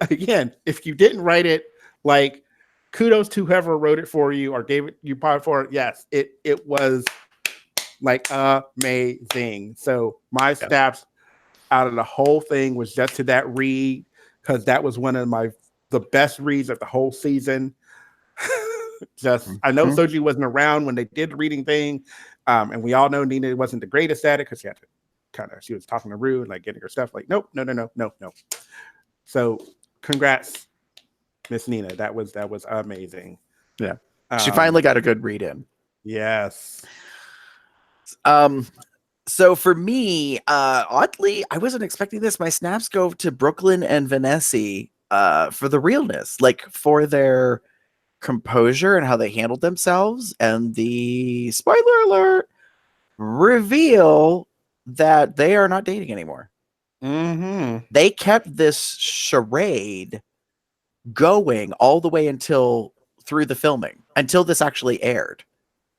Again, if you didn't write it, like, kudos to whoever wrote it for you or gave it you part for it. Yes, it was like amazing. So my snaps out of the whole thing was just to that read, because that was one of the best reads of the whole season. I know Soji wasn't around when they did the reading thing. And we all know Nina wasn't the greatest at it because she was talking to Rue and like getting her stuff. Like, nope, no. So congrats, Miss Nina. That was amazing. Yeah. She finally got a good read in. Yes. So for me, oddly, I wasn't expecting this. My snaps go to Brooklyn and Vanessa for the realness, like for their composure and how they handled themselves, and the spoiler alert reveal that they are not dating anymore. They kept this charade going all the way through the filming, until this actually aired.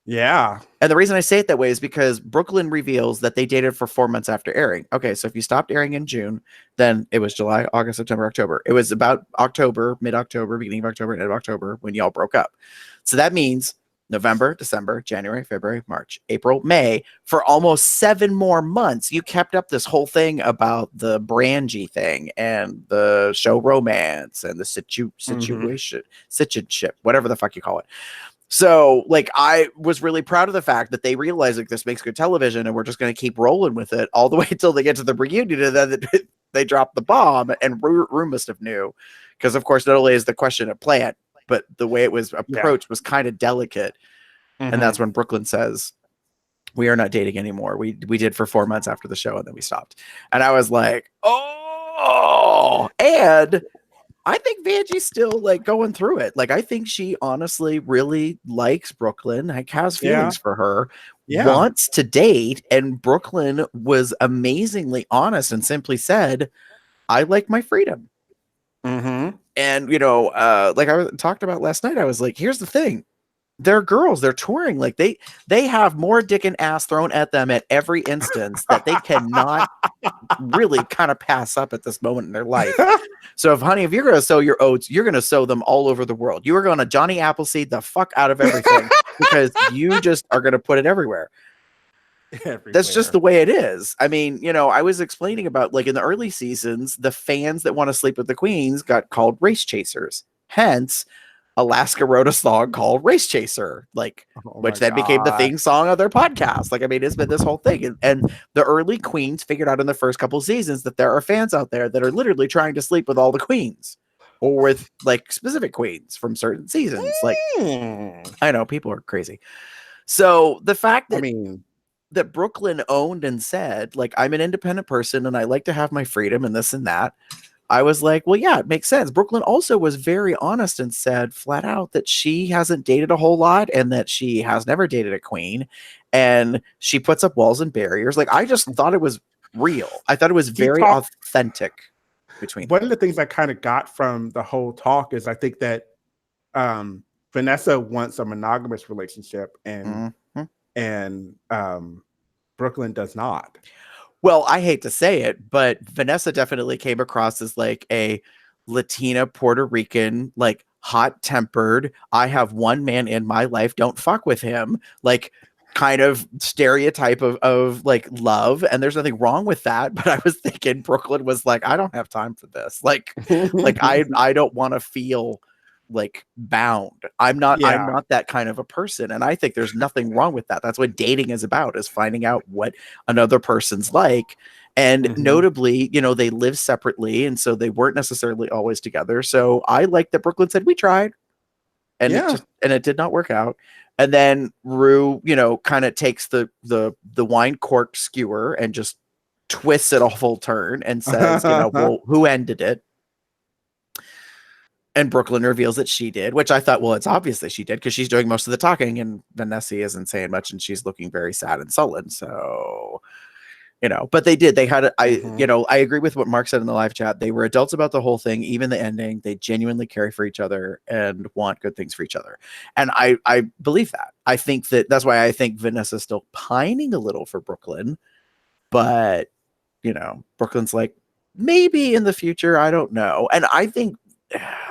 Yeah. And the reason I say it that way is because Brooklyn reveals that they dated for 4 months after airing. Okay, so if you stopped airing in June, then it was July, August, September, October. It was about October, mid-October, beginning of October, end of October when y'all broke up. So that means November, December, January, February, March, April, May, for almost 7 more months. You kept up this whole thing about the Brangie thing and the show romance and the situationship, whatever the fuck you call it. So, like, I was really proud of the fact that they realized, like, this makes good television and we're just going to keep rolling with it all the way until they get to the reunion, and then they drop the bomb, and Rue must have knew. Because, of course, not only is the question a plant, but the way it was approached was kind of delicate. And that's when Brooklyn says, we are not dating anymore. We did for 4 months after the show, and then we stopped. And I was like, oh! And I think Vangie's still like going through it. Like, I think she honestly really likes Brooklyn, like has feelings for her, Yeah. wants to date, and Brooklyn was amazingly honest and simply said, I like my freedom. Mm-hmm. And like I talked about last night, I was like, here's the thing. They're girls, they're touring, like they have more dick and ass thrown at them at every instance that they cannot really kind of pass up at this moment in their life. So if you're gonna sow your oats, you're gonna sow them all over the world. You are gonna Johnny Appleseed the fuck out of everything because you just are gonna put it everywhere. That's just the way it is. I mean, I was explaining about, like, in the early seasons, the fans that want to sleep with the queens got called race chasers. Hence, Alaska wrote a song called Race Chaser, like, which then became the theme song of their podcast. Like, I mean, it's been this whole thing. And the early queens figured out in the first couple seasons that there are fans out there that are literally trying to sleep with all the queens or with, like, specific queens from certain seasons. Like, I know people are crazy. So the fact that that Brooklyn owned and said, like, I'm an independent person and I like to have my freedom and this and that, I was like, well, yeah, it makes sense. Brooklyn also was very honest and said flat out that she hasn't dated a whole lot and that she has never dated a queen. And she puts up walls and barriers. Like, I just thought it was real. I thought it was very authentic between them. One of the things I kind of got from the whole talk is I think that Vanessa wants a monogamous relationship and Brooklyn does not. Well, I hate to say it, but Vanessa definitely came across as like a Latina Puerto Rican, like hot-tempered, I have one man in my life, don't fuck with him, like kind of stereotype of like love. And there's nothing wrong with that. But I was thinking Brooklyn was like, I don't have time for this. Like I don't want to feel like bound. I'm not that kind of a person. And I think there's nothing wrong with that. That's what dating is about, is finding out what another person's like. And notably, they live separately. And so they weren't necessarily always together. So I like that Brooklyn said, we tried. And it did not work out. And then Rue, kind of takes the wine cork skewer and just twists it a full turn and says, well, who ended it? And Brooklyn reveals that she did, which I thought, well, it's obvious that she did because she's doing most of the talking and Vanessa isn't saying much and she's looking very sad and sullen. So, but they did. They had, I agree with what Mark said in the live chat. They were adults about the whole thing, even the ending. They genuinely care for each other and want good things for each other. And I believe that. I think that's why I think Vanessa's still pining a little for Brooklyn. But, Brooklyn's like, maybe in the future, I don't know. And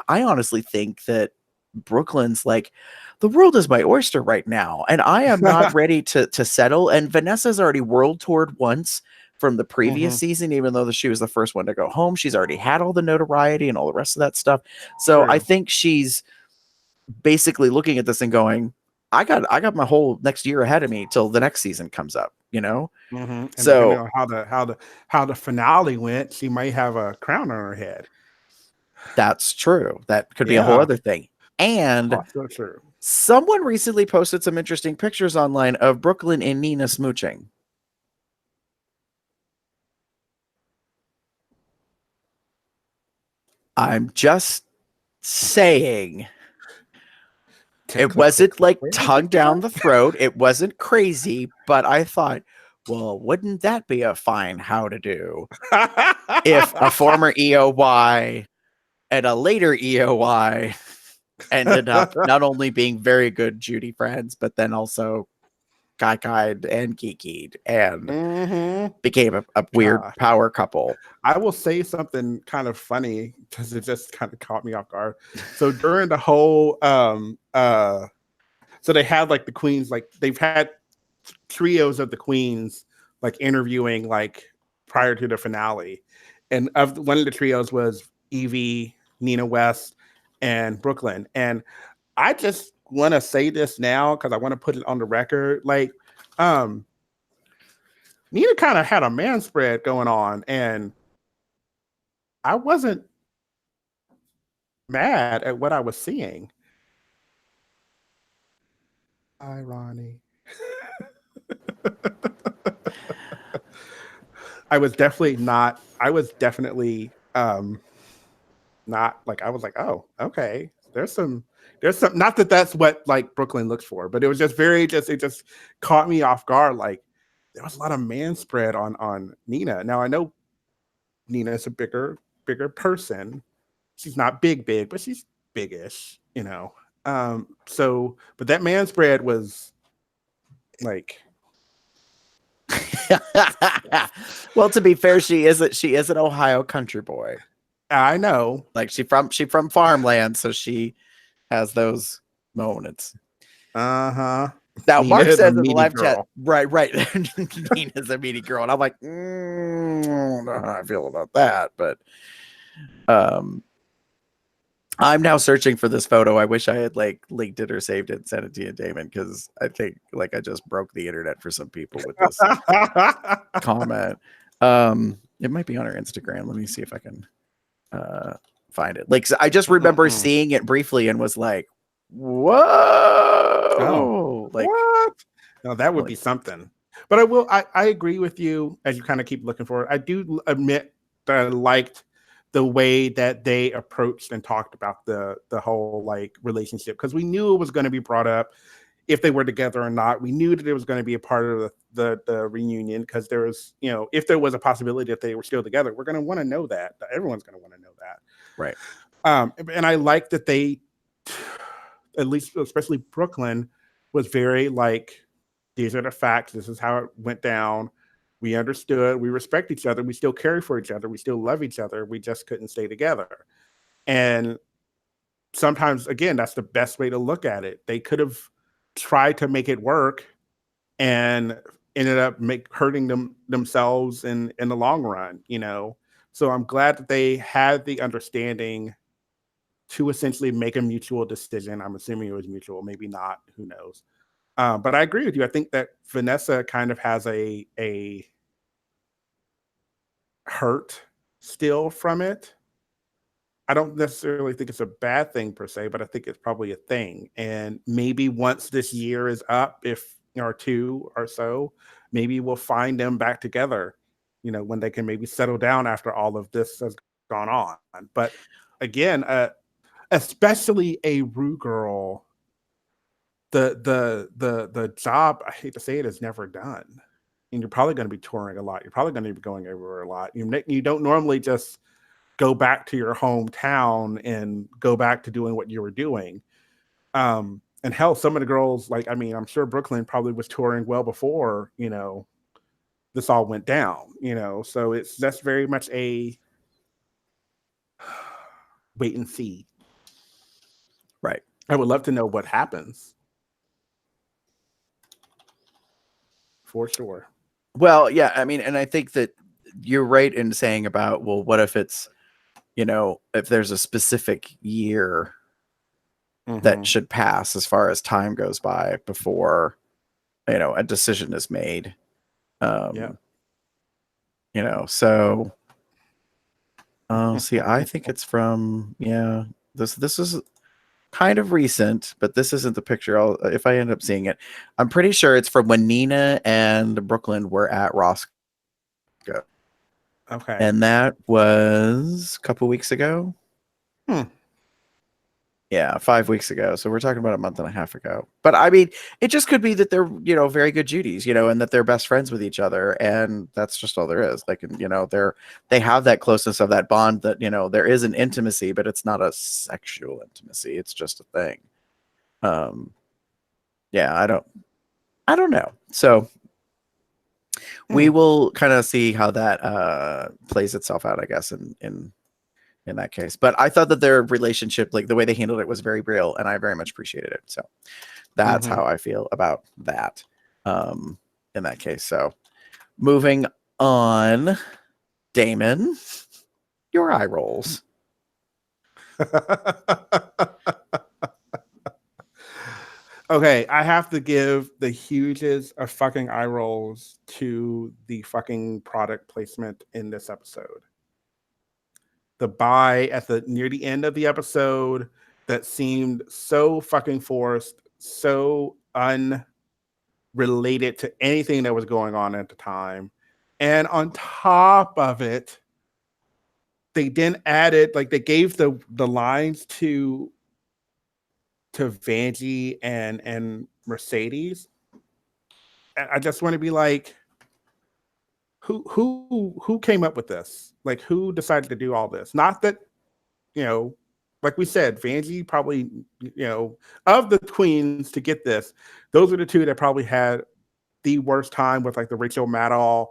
I honestly think that Brooklyn's like, the world is my oyster right now, and I am not ready to settle. And Vanessa's already world toured once from the previous season, even though she was the first one to go home. She's already had all the notoriety and all the rest of that stuff. So I think she's basically looking at this and going, I got my whole next year ahead of me till the next season comes up, And so how the finale went, she might have a crown on her head. That's true. That could be a whole other thing. And so true. Someone recently posted some interesting pictures online of Brooklyn and Nina smooching. I'm just saying, it wasn't like tongue down the throat. It wasn't crazy, but I thought, well, wouldn't that be a fine how to do if a former EOY and a later EOY ended up not only being very good Judy friends, but then also cockeyed and geekied and became a weird power couple. I will say something kind of funny because it just kind of caught me off guard. So during the whole so they had like the queens, like they've had trios of the queens like interviewing like prior to the finale. And one of the trios was Evie, Nina West, and Brooklyn. And I just want to say this now because I want to put it on the record. Like, Nina kind of had a man spread going on, and I wasn't mad at what I was seeing. Irony. I was definitely not like, I was like, oh, okay. There's some, not that that's what like Brooklyn looks for, but it was just it just caught me off guard. Like there was a lot of man spread on Nina. Now I know Nina is a bigger person. She's not big, but she's biggish, you know. So, but that man spread was like, Well, to be fair, she is an Ohio country boy. I know. Like she from farmland, so she has those moments. Uh-huh. Now, Nina Mark is a says in the meaty live chat, girl. right. Nina's a meaty girl, and I'm like, I don't know how I feel about that, but I'm now searching for this photo. I wish I had like linked it or saved it and sent it to you, Damon, because I think like I just broke the internet for some people with this comment. It might be on our Instagram. Let me see if I can find it. Like I just remember seeing it briefly and was like, whoa. Oh, like what? No, that would be something. But I agree with you as you kind of keep looking for it. I do admit that I liked the way that they approached and talked about the whole like relationship, because we knew it was going to be brought up if they were together or not. We knew that it was going to be a part of the reunion, because there was, you know, if there was a possibility that they were still together, we're going to want to know that. Everyone's going to want to know that. Right. And I like that they, at least especially Brooklyn, was very like, these are the facts. This is how it went down. We understood. We respect each other. We still care for each other. We still love each other. We just couldn't stay together. And sometimes, again, that's the best way to look at it. They could have tried to make it work and ended up hurting themselves in the long run, you know? So I'm glad that they had the understanding to essentially make a mutual decision. I'm assuming it was mutual, maybe not, who knows? But I agree with you. I think that Vanessa kind of has a hurt still from it. I don't necessarily think it's a bad thing per se, but I think it's probably a thing. And maybe once this year is up, if or two or so, maybe we'll find them back together, you know, when they can maybe settle down after all of this has gone on. But again, especially a Rue girl, the job, I hate to say it, is never done. And you're probably going to be touring a lot. You're probably going to be going everywhere a lot. You don't normally just go back to your hometown and go back to doing what you were doing. And hell, some of the girls, like, I mean, I'm sure Brooklyn probably was touring well before, you know, this all went down, you know. So that's very much a wait and see. Right. I would love to know what happens. For sure. Well, yeah, I mean, and I think that you're right in saying about, well, what if it's, you know, if there's a specific year that should pass as far as time goes by before, you know, a decision is made. Yeah. You know, so see, I think it's from, yeah, this is kind of recent, but this isn't the picture. If I end up seeing it, I'm pretty sure it's from when Nina and Brooklyn were at Roscoe. Okay. And that was a couple weeks ago. Yeah, 5 weeks ago. So we're talking about a month and a half ago. But I mean, it just could be that they're, you know, very good Judies, you know, and that they're best friends with each other. And that's just all there is. They can, you know, they have that closeness of that bond that, you know, there is an intimacy, but it's not a sexual intimacy. It's just a thing. Yeah, I don't know. So we will kind of see how that plays itself out, I guess, in that case. But I thought that their relationship, like the way they handled it, was very real, and I very much appreciated it. So that's how I feel about that in that case. So moving on, Damon, your eye rolls. Okay, I have to give the hugest of fucking eye rolls to the fucking product placement in this episode. The buy at near the end of the episode that seemed so fucking forced, so unrelated to anything that was going on at the time. And on top of it, they then added, like, they gave the lines to Vanjie and Mercedes. And I just want to be like, who came up with this? Like, who decided to do all this? Not that, you know, like we said, Vanjie probably, you know, of the queens to get this, those are the two that probably had the worst time with like the Rachel Maddow,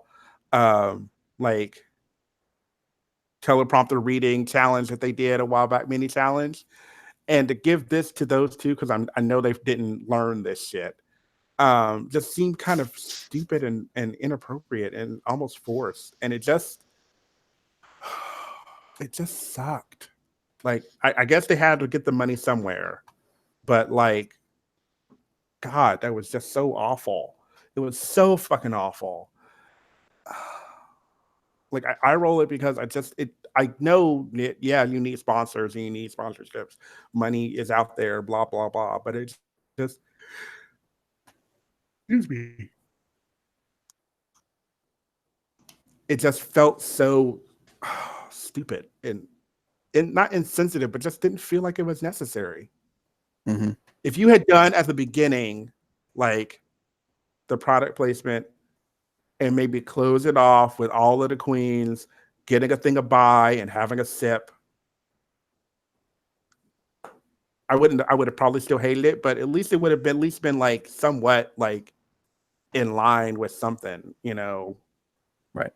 like teleprompter reading challenge that they did a while back, mini challenge. And to give this to those two, because I know they didn't learn this shit, just seemed kind of stupid and inappropriate and almost forced. And it just sucked. Like, I guess they had to get the money somewhere, but like, God, that was just so awful. It was so fucking awful. Like, I roll it because I know that, yeah, you need sponsors and you need sponsorships. Money is out there, blah, blah, blah. But it's just, excuse me. It just felt so stupid and not insensitive, but just didn't feel like it was necessary. Mm-hmm. If you had done at the beginning, like the product placement, and maybe close it off with all of the queens getting a thing of buy and having a sip, I would have probably still hated it, but at least it would have been like somewhat like in line with something, you know. Right.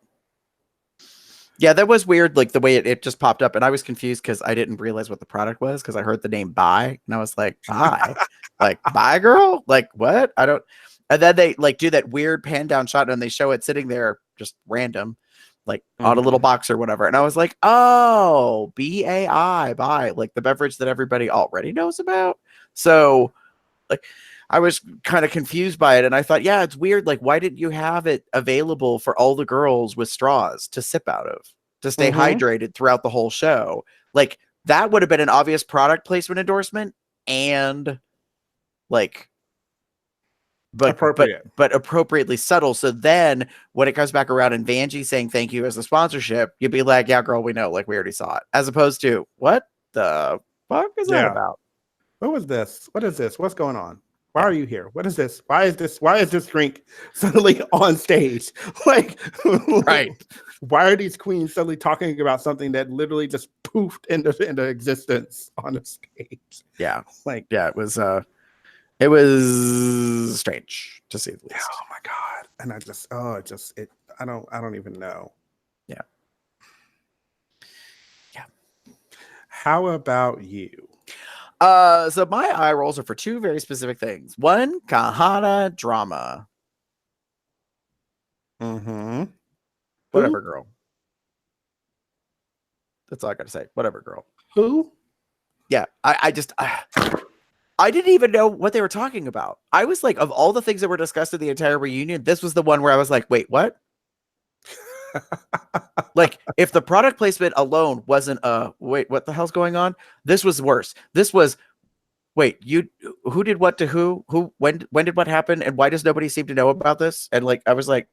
Yeah, that was weird, like the way it just popped up, and I was confused because I didn't realize what the product was because I heard the name Bye, and I was like, Bye? Like, Bye Girl? Like, what? I don't... And then they like do that weird pan down shot and they show it sitting there just random, like on a little box or whatever. And I was like, oh, BAI, Bye, like the beverage that everybody already knows about. So like I was kind of confused by it, and I thought, yeah, it's weird. Like, why didn't you have it available for all the girls with straws to sip out of, to stay hydrated throughout the whole show? Like, that would have been an obvious product placement endorsement, and like, but appropriately subtle. So then when it comes back around and Vanjie saying thank you as a sponsorship, you'd be like, yeah, girl, we know, like, we already saw it. As opposed to, what the fuck is that about? What was this? What is this? What's going on? Why are you here? What is this? Why is this drink suddenly on stage? Like, right. Why are these queens suddenly talking about something that literally just poofed into existence on the stage? Yeah. Like, yeah, it was strange to say the least. Oh my God. And I don't even know. Yeah. Yeah. How about you? So my eye rolls are for two very specific things. One, Kahana drama. Mm-hmm. Whatever, girl. That's all I gotta say. Whatever, girl. Who? Yeah, I didn't even know what they were talking about. I was like, of all the things that were discussed in the entire reunion, this was the one where I was like, wait, what? Like, if the product placement alone wasn't wait, what the hell's going on? This was worse. This was, wait, who did what to who when did what happen, and why does nobody seem to know about this? And like, I was like,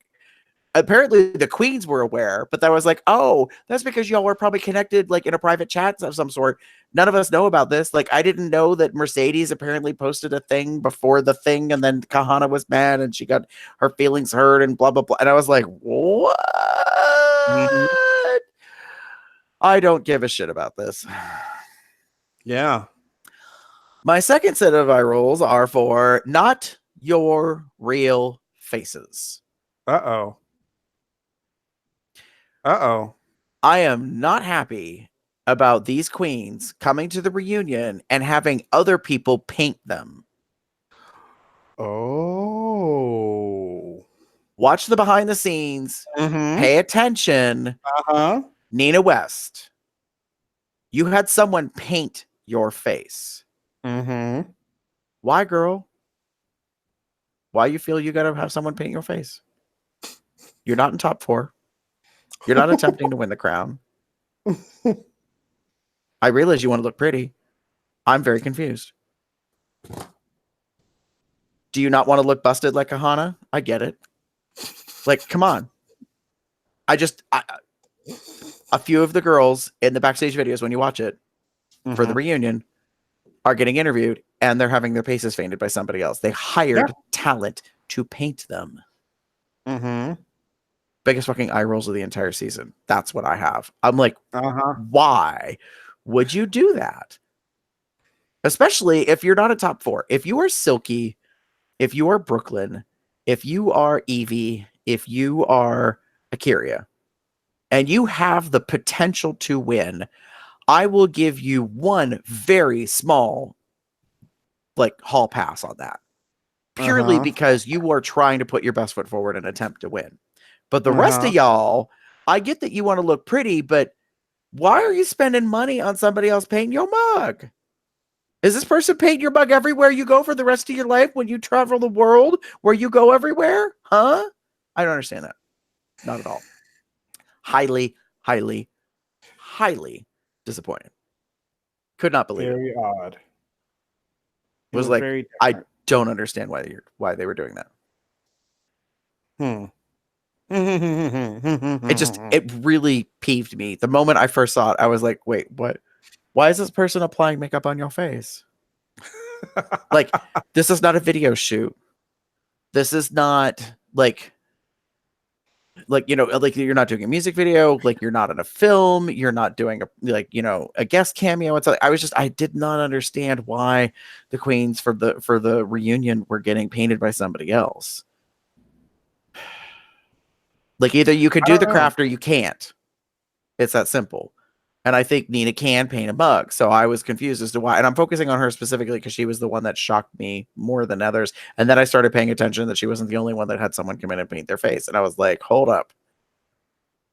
apparently the queens were aware, but that was like, oh, that's because y'all were probably connected like in a private chat of some sort. None of us know about this. Like, I didn't know that Mercedes apparently posted a thing before the thing, and then Kahana was mad and she got her feelings hurt and blah blah blah. And I was like, what? I don't give a shit about this. Yeah. My second set of eye rolls are for not your real faces. Uh-oh. I am not happy about these queens coming to the reunion and having other people paint them. Oh. Watch the behind the scenes. Pay attention. Nina West, you had someone paint your face. Why, girl? Why you feel you gotta have someone paint your face? You're not in top 4. You're not attempting to win the crown. I realize you want to look pretty. I'm very confused. Do you not want to look busted like Kahana? I get it. Like, come on. a few of the girls in the backstage videos when you watch it for the reunion are getting interviewed and they're having their faces painted by somebody else. They hired talent to paint them. Biggest fucking eye rolls of the entire season. That's what I have. I'm like, why would you do that? Especially if you're not a top 4. If you are Silky, if you are Brooklyn, if you are Evie, if you are Akira, and you have the potential to win, I will give you one very small hall pass on that. Purely because you are trying to put your best foot forward and attempt to win. But the rest of y'all, I get that you want to look pretty, but why are you spending money on somebody else painting your mug? Is this person painting your mug everywhere you go for the rest of your life when you travel the world where you go everywhere? Huh? I don't understand that. Not at all. Highly, highly, highly disappointed. Could not believe it. Very odd. It was like, I don't understand why they were doing that. It really peeved me. The moment I first saw it, I was like, wait, what? Why is this person applying makeup on your face? Like, this is not a video shoot. This is not you're not doing a music video, you're not in a film, you're not doing a guest cameo. It's I did not understand why the queens for the reunion were getting painted by somebody else. Either you could do the craft or you can't. It's that simple. And I think Nina can paint a mug. So I was confused as to why. And I'm focusing on her specifically because she was the one that shocked me more than others. And then I started paying attention that she wasn't the only one that had someone come in and paint their face. And I was like, hold up.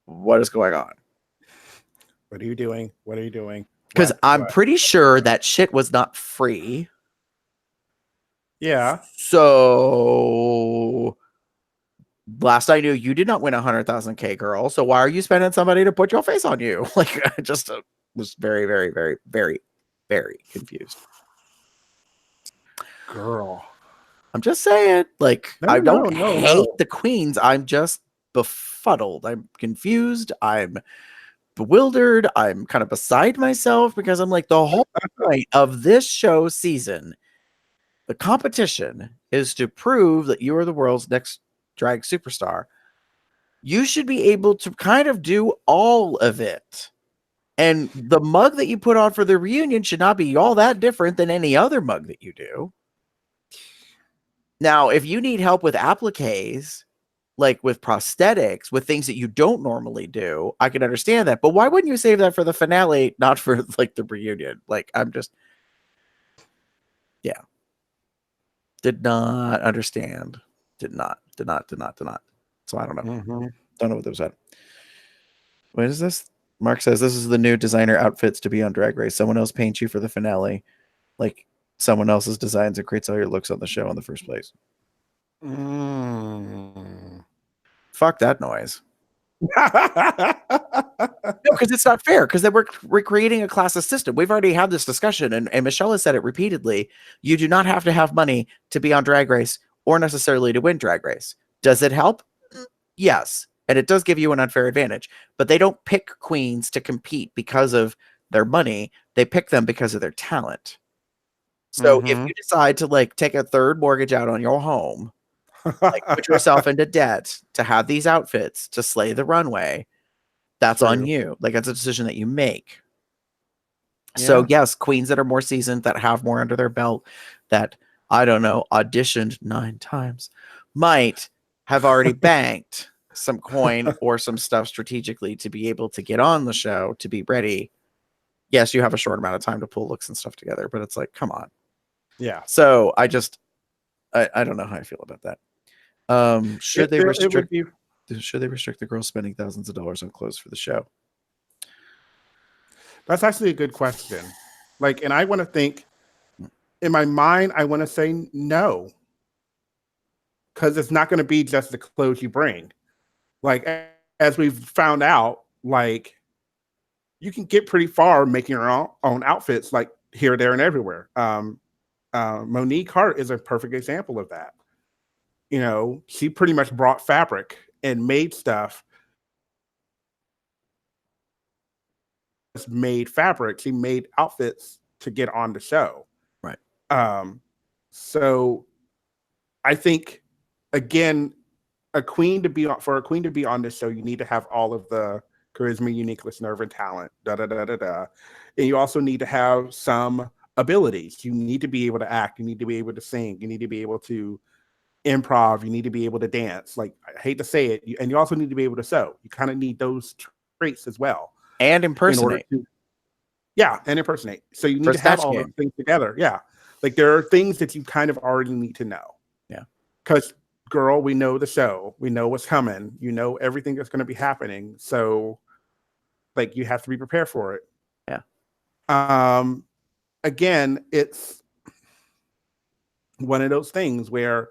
What is going on? What are you doing? What are you doing? Because I'm pretty sure that shit was not free. Yeah. So last I knew, you did not win 100,000K, girl. So why are you spending somebody to put your face on you? I just was very, very, very, very, very confused. Girl. I'm just saying, I don't hate the queens. I'm just befuddled. I'm confused. I'm bewildered. I'm kind of beside myself because I'm like, the whole point of this show season, the competition is to prove that you are the world's next drag superstar. You should be able to kind of do all of it. And the mug that you put on for the reunion should not be all that different than any other mug that you do. Now, if you need help with appliques, with prosthetics, with things that you don't normally do, I can understand that. But why wouldn't you save that for the finale, not for the reunion? I'm just, yeah. Did not understand. Did not. So I don't know. Don't know what those said. What is this? Mark says this is the new designer outfits to be on Drag Race. Someone else paints you for the finale. Someone else's designs and creates all your looks on the show in the first place. Fuck that noise. No, because it's not fair. Because we're creating a classist system. We've already had this discussion, and Michelle has said it repeatedly. You do not have to have money to be on Drag Race or necessarily to win Drag Race. Does it help? Yes, and it does give you an unfair advantage. But they don't pick queens to compete because of their money. They pick them because of their talent. So if you decide to take a third mortgage out on your home, put yourself into debt to have these outfits to slay the runway, that's on you. That's a decision that you make. Yeah. So yes, queens that are more seasoned, that have more under their belt, that, I don't know, auditioned 9 times, might have already banked some coin or some stuff strategically to be able to get on the show, to be ready. Yes, you have a short amount of time to pull looks and stuff together, but it's come on. Yeah. So I don't know how I feel about that. Should they restrict the girls spending thousands of dollars on clothes for the show? That's actually a good question. And I want to think, in my mind, I want to say no. Because it's not going to be just the clothes you bring. As we've found out, you can get pretty far making your own outfits, here, there, and everywhere. Monique Hart is a perfect example of that. She pretty much brought fabric and made stuff made fabric. She made outfits to get on the show. Right. So I think, again, for a queen to be on this show, you need to have all of the charisma, uniqueness, nerve, and talent. And you also need to have some abilities. You need to be able to act. You need to be able to sing. You need to be able to improv. You need to be able to dance. Like, I hate to say it, and you also need to be able to sew. You kind of need those traits as well. And impersonate. And impersonate. So you need to have all those things together. Yeah. Like, there are things that you kind of already need to know. Yeah. Because, girl, we know the show. We know what's coming. You know everything that's going to be happening. So, like, you have to be prepared for it. Yeah. Again, it's one of those things where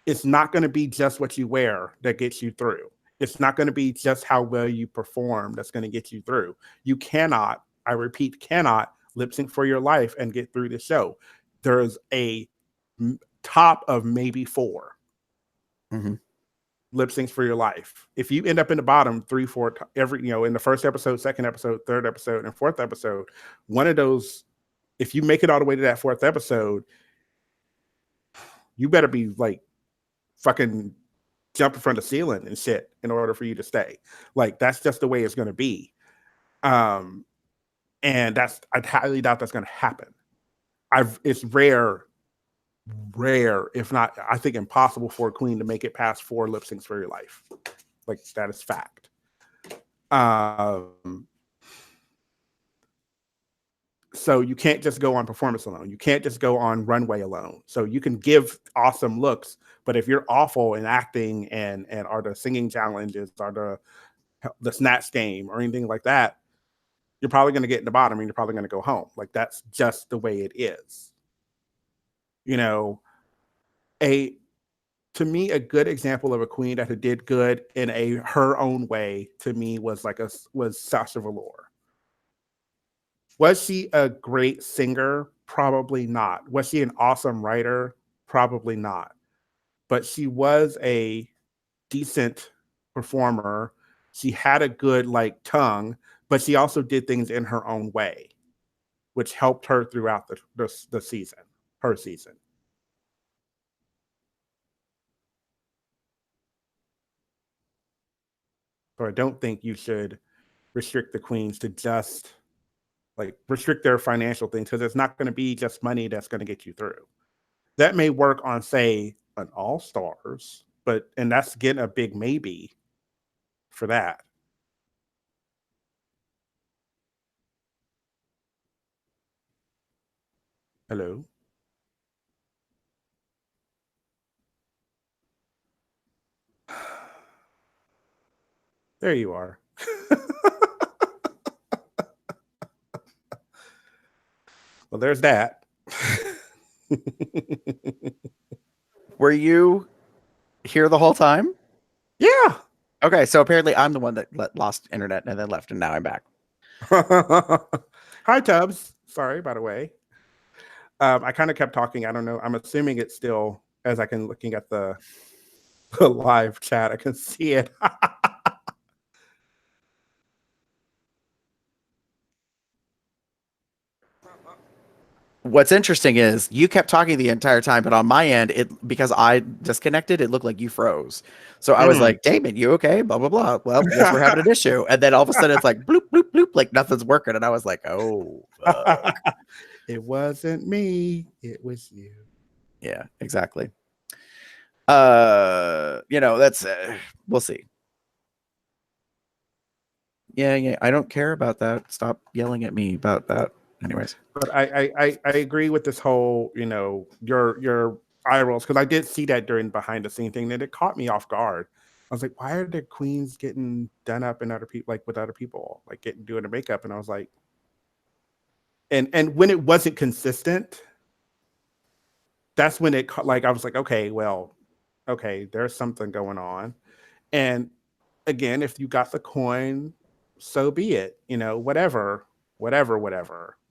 it's not going to be just what you wear that gets you through. It's not going to be just how well you perform that's going to get you through. You cannot, I repeat, cannot lip sync for your life and get through the show. There's a top of maybe 4 lip syncs for your life. If you end up in the bottom 3, 4, in the first episode, second episode, third episode, and fourth episode, one of those, if you make it all the way to that fourth episode, you better be like fucking jump in front of the ceiling and shit in order for you to stay. Like, that's just the way it's going to be. And I highly doubt that's going to happen. It's rare, if not, I think impossible for a queen to make it past 4 lip syncs for your life. Like, that is fact. So you can't just go on performance alone. You can't just go on runway alone. So you can give awesome looks, but if you're awful in acting and are the singing challenges, are the snatch game or anything like that, you're probably going to get in the bottom and you're probably going to go home. Like, that's just the way it is. To me, a good example of a queen that did good in her own way, to me, was Sasha Velour. Was she a great singer? Probably not. Was she an awesome writer? Probably not. But she was a decent performer. She had a good tongue, but she also did things in her own way, which helped her throughout the season, her season. So I don't think you should restrict the queens to just restrict their financial things, because it's not going to be just money that's going to get you through. That may work on, say, an All Stars, and that's getting a big maybe for that. Hello. There you are. Well, there's that. Were you here the whole time? Yeah. Okay, so apparently I'm the one that lost internet and then left, and now I'm back. Hi, Tubbs. Sorry, by the way. I kind of kept talking. I don't know. I'm assuming it's still, as I can looking at the live chat, I can see it. What's interesting is you kept talking the entire time, but on my end, because I disconnected, it looked like you froze. So I was like, Damon, you okay? Blah, blah, blah. Well, guess we're having an issue. And then all of a sudden it's like bloop, bloop, bloop, like nothing's working. And I was like, oh, fuck. It wasn't me. It was you. Yeah, exactly. That's we'll see. Yeah. I don't care about that. Stop yelling at me about that. Anyways, but I agree with this whole, your eye rolls, because I did see that during behind the scene thing, that it caught me off guard. I was like, why are the queens getting done up in other people, with other people, doing the makeup? And I was like, and when it wasn't consistent, that's when I was like, okay, there's something going on. And again, if you got the coin, so be it, whatever.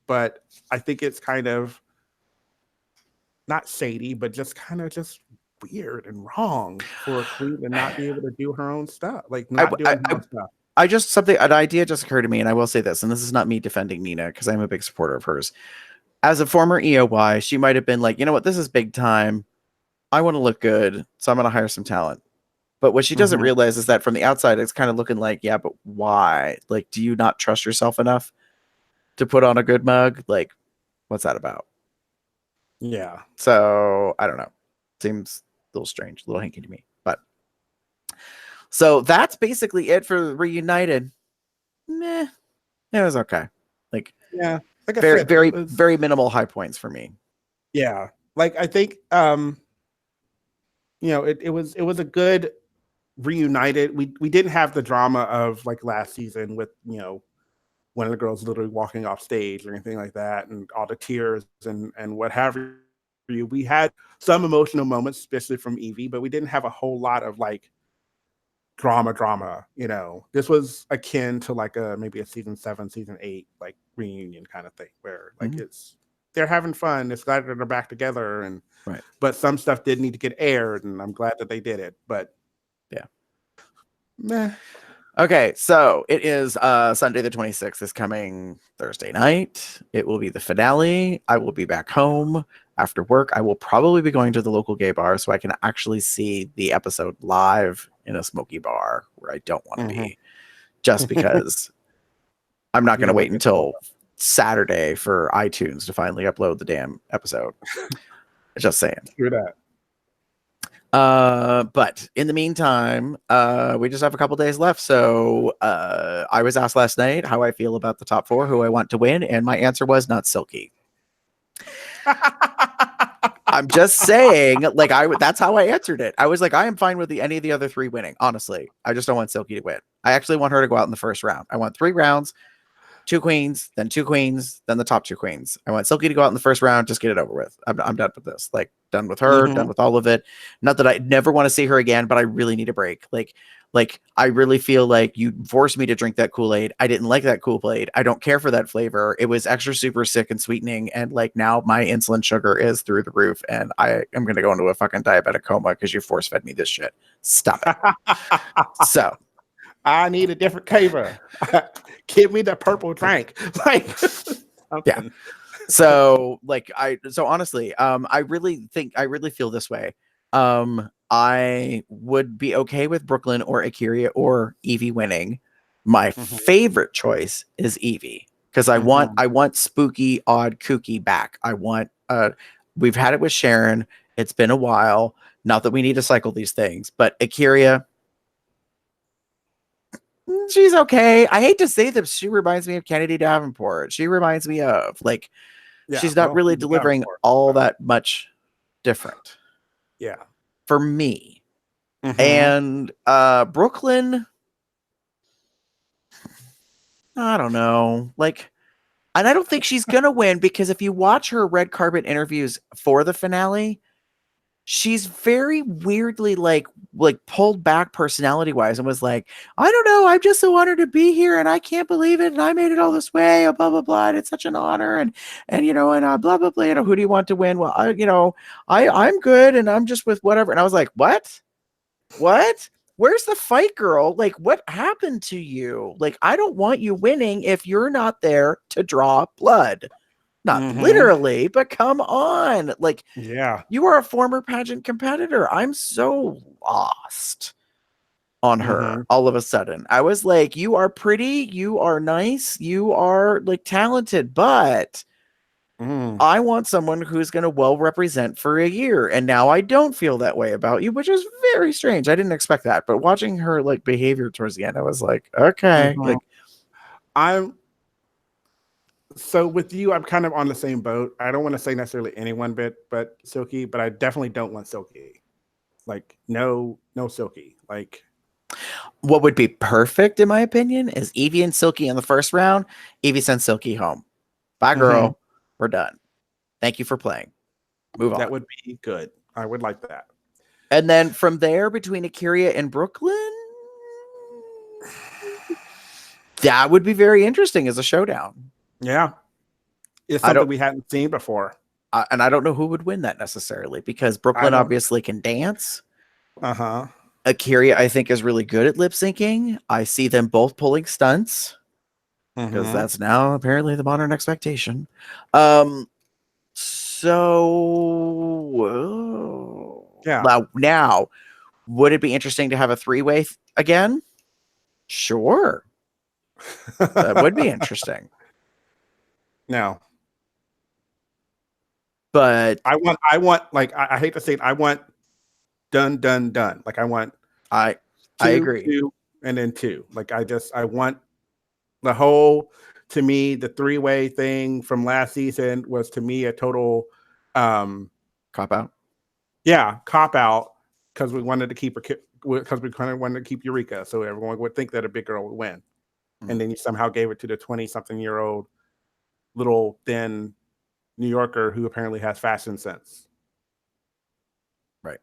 But I think it's kind of not shady, but just kind of just weird and wrong for a queen to not be able to do her own stuff, not doing her own stuff. an idea just occurred to me, and I will say this, and this is not me defending Nina because I'm a big supporter of hers. As a former EOY, she might have been like, you know what, this is big time. I want to look good, so I'm going to hire some talent. But what she doesn't realize is that from the outside, it's kind of looking like, yeah, but why? Like, do you not trust yourself enough to put on a good mug? Like, what's that about? Yeah. So I don't know. Seems a little strange, a little hinky to me. But so that's basically it for Reunited. Meh, it was okay. Like, Yeah. Like I very, said, very, it was, very minimal high points for me. yeah. Like I think it was a good Reunited. We didn't have the drama of like last season with, one of the girls literally walking off stage or anything like that, and all the tears and what have you. We had some emotional moments, especially from Evie, but we didn't have a whole lot of like drama. This was akin to like maybe a season 7, season 8 like reunion kind of thing, where like they're having fun. It's glad that they're back together, and Right. but some stuff did need to get aired, and I'm glad that they did it. But yeah, meh. Okay, so it is Sunday the 26th is coming Thursday night. It will be the finale. I will be back home after work. I will probably be going to the local gay bar so I can actually see the episode live in a smoky bar where I don't want to be, just because I'm not going to wait until Saturday for iTunes to finally upload the damn episode. Just saying. Screw that. But in the meantime, we just have a couple days left. So I was asked last night how I feel about the top 4, who I want to win, and my answer was not Silky. I'm just saying, like, that's how I answered it. I was like, I am fine with any of the other 3 winning. Honestly, I just don't want Silky to win. I actually want her to go out in the first round. I want 3 rounds, 2 queens, then 2 queens, then the top 2 queens. I want Silky to go out in the first round, just get it over with. I'm done with this. Like, done with her, done with all of it. Not that I never want to see her again, but I really need a break. Like I really feel like you forced me to drink that Kool-Aid. I didn't like that Kool-Aid. I don't care for that flavor. It was extra super sick and sweetening, and like now my insulin sugar is through the roof, and I am gonna go into a fucking diabetic coma because you force fed me this shit. Stop it. So I need a different flavor. Give me the purple drink. Like, yeah. So honestly, I really feel this way. I would be okay with Brooklyn or Akira or Evie winning. My favorite choice is Evie, because I want spooky, odd, kooky back. I want we've had it with Sharon. It's been a while. Not that we need to cycle these things, but Akira, she's okay. I hate to say that she reminds me of Kennedy Davenport. She reminds me of she's not really delivering all that much different. Yeah. For me. And Brooklyn, I don't know. Like, and I don't think she's gonna win, because if you watch her red carpet interviews for the finale, she's very weirdly like pulled back personality wise, and was like, I don't know, I'm just so honored to be here, and I can't believe it, and I made it all this way, and blah blah blah, and it's such an honor, and blah blah blah, who do you want to win? Well, I'm good, and I'm just with whatever. And I was like, what where's the fight, girl? Like, what happened to you? Like, I don't want you winning if you're not there to draw blood. Not literally, but come on. Like, yeah, you are a former pageant competitor. I'm so lost on her all of a sudden. I was like, you are pretty, you are nice, you are like talented, but I want someone who's going to well represent for a year. And now I don't feel that way about you, which is very strange. I didn't expect that. But watching her like behavior towards the end, I was like, okay. Like, so with you, I'm kind of on the same boat. I don't want to say necessarily anyone but Silky, but I definitely don't want Silky. Like, no Silky. Like, what would be perfect, in my opinion, is Evie and Silky in the first round. Evie sends Silky home. Bye, girl. We're done. Thank you for playing. Move on. That would be good. I would like that. And then from there, between Akira and Brooklyn, that would be very interesting as a showdown. Yeah. It's something we hadn't seen before. And I don't know who would win that necessarily, because Brooklyn obviously can dance. Akira, I think, is really good at lip syncing. I see them both pulling stunts because Mhm. that's now apparently the modern expectation. So Yeah. now, would it be interesting to have a three-way again? Sure, that would be interesting. Now, But I want like I hate to say it, I want done. Like I want I two, agree. two, and then two. Like I want the whole. To me, the three-way thing from last season was to me a total, Cop out. cop out because we wanted to keep her because we kind of wanted to keep Eureka, so everyone would think that a big girl would win, and then you somehow gave it to the 20-something-year-old little thin New Yorker who apparently has fashion sense. Right.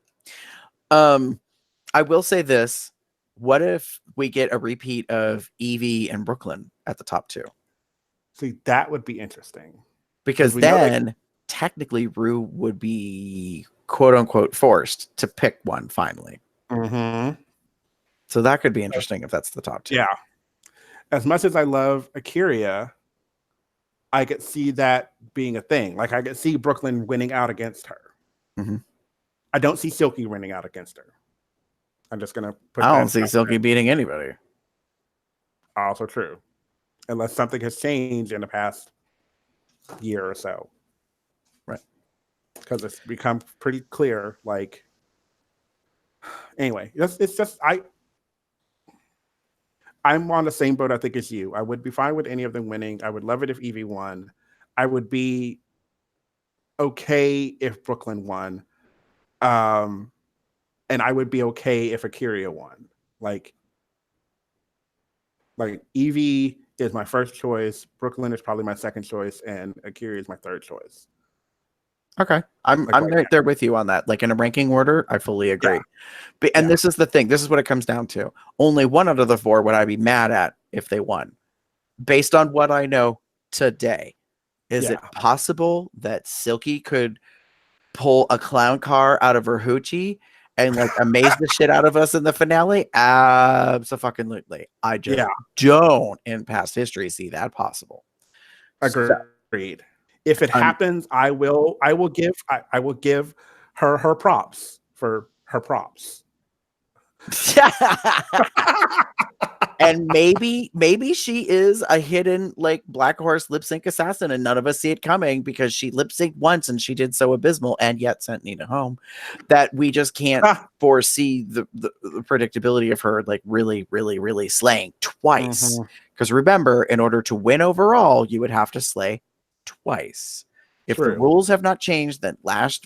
I will say this. What if we get a repeat of Evie and Brooklyn at the top two? See, that would be interesting. Because we know then technically Rue would be quote unquote forced to pick one finally. Mhm. So that could be interesting if that's the top two. Yeah. As much as I love Akira, I could see that being a thing. Like I could see Brooklyn winning out against her. Mhm. I don't see Silky winning out against her. I'm just gonna put I that. don't see Silky beating anybody. Also true, unless something has changed in the past year or so. Right. Because it's become pretty clear. Like, anyway, it's just I'm on the same boat, I think, as you. I would be fine with any of them winning. I would love it if Evie won. I would be okay if Brooklyn won. And I would be okay if Akira won. Like Evie is my first choice. Brooklyn is probably my second choice, and Akira is my third choice. Okay. I'm right there with you on that. Like in a ranking order, I fully agree. But, and this is the thing. This is what it comes down to. Only one out of the four would I be mad at if they won. Based on what I know today, is it possible that Silky could pull a clown car out of her hoochie and like amaze the shit out of us in the finale? Absolutely. I just don't in past history see that possible. Agreed. If it happens, I will give her props for her props. And maybe she is a hidden like Black Horse lip sync assassin and none of us see it coming because she lip synced once and she did so abysmal and yet sent Nina home that we just can't foresee the predictability of her like really slaying twice. Because remember, in order to win overall, you would have to slay twice. If the rules have not changed, then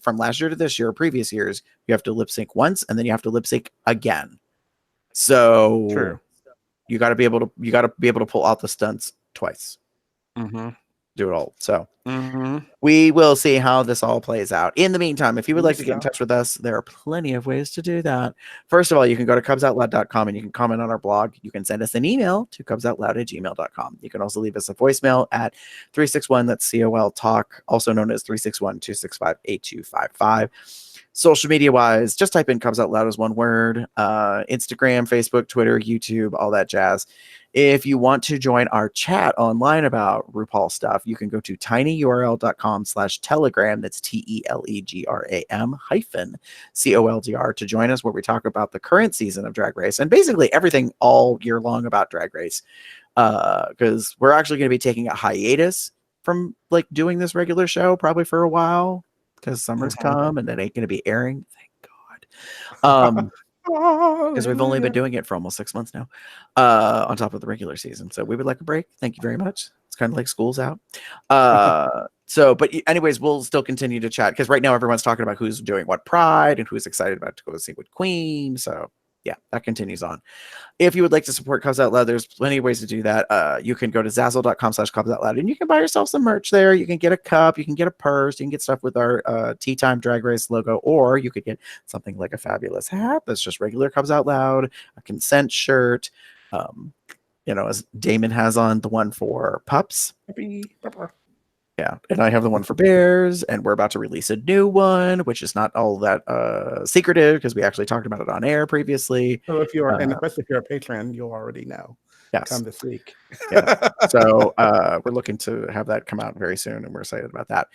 from last year to this year or previous years, you have to lip sync once and then you have to lip sync again. So you got to be able to pull out the stunts twice. Do it all. So we will see how this all plays out. In the meantime, if you would like to get in touch with us, there are plenty of ways to do that. First of all, you can go to cubsoutloud.com and you can comment on our blog. You can send us an email to cubsoutloud@gmail.com. You can also leave us a voicemail at 361, that's COL Talk, also known as 361-265-8255. Social media wise, just type in Cubs Out Loud as one word. Instagram, Facebook, Twitter, YouTube, all that jazz. If you want to join our chat online about RuPaul stuff, you can go to tinyurl.com/telegram. That's TELEGRAM-COLDR to join us, where we talk about the current season of Drag Race and basically everything all year long about Drag Race. Because we're actually going to be taking a hiatus from like doing this regular show probably for a while because summer's come and it ain't going to be airing. Thank God. Because we've only been doing it for almost 6 months now, on top of the regular season. So we would like a break. Thank you very much. It's kind of like school's out. But anyways, we'll still continue to chat because right now everyone's talking about who's doing what pride and who's excited about to go see what queen. So yeah, that continues on. If you would like to support Cubs Out Loud, there's plenty of ways to do that. You can go to Zazzle.com/Cubs Out Loud and you can buy yourself some merch there. You can get a cup, you can get a purse, you can get stuff with our Tea Time Drag Race logo, or you could get something like a fabulous hat that's just regular Cubs Out Loud, a consent shirt, as Damon has on the one for pups. Yeah, and I have the one for bears, and we're about to release a new one, which is not all that secretive because we actually talked about it on air previously. So if you're, and especially if you're a patron, you'll already know. Yes. Come this week. Yeah. So we're looking to have that come out very soon, and we're excited about that.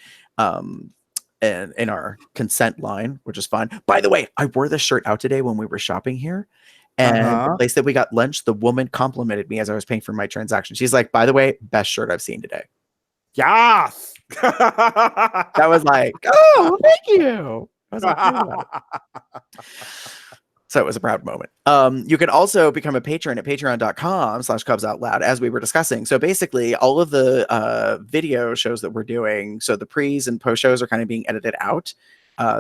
And in our consent line, which is fun. By the way, I wore this shirt out today when we were shopping here. And the place that we got lunch, the woman complimented me as I was paying for my transaction. She's like, by the way, best shirt I've seen today. Yes. That was like, oh, thank you. I was like, so it was a proud moment. You can also become a patron at patreon.com/CubsOutLoud, as we were discussing. So basically, all of the video shows that we're doing, so the pre's and post shows are kind of being edited out.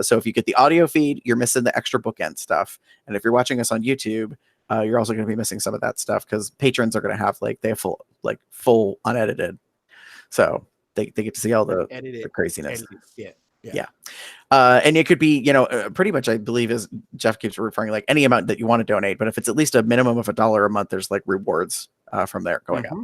So if you get the audio feed, you're missing the extra bookend stuff. And if you're watching us on YouTube, you're also going to be missing some of that stuff because patrons are going to have they have full unedited. So they get to see all the craziness. Yeah. And it could be, pretty much, I believe, as Jeff keeps referring, like any amount that you want to donate. But if it's at least a minimum of $1 a month, there's like rewards from there going up.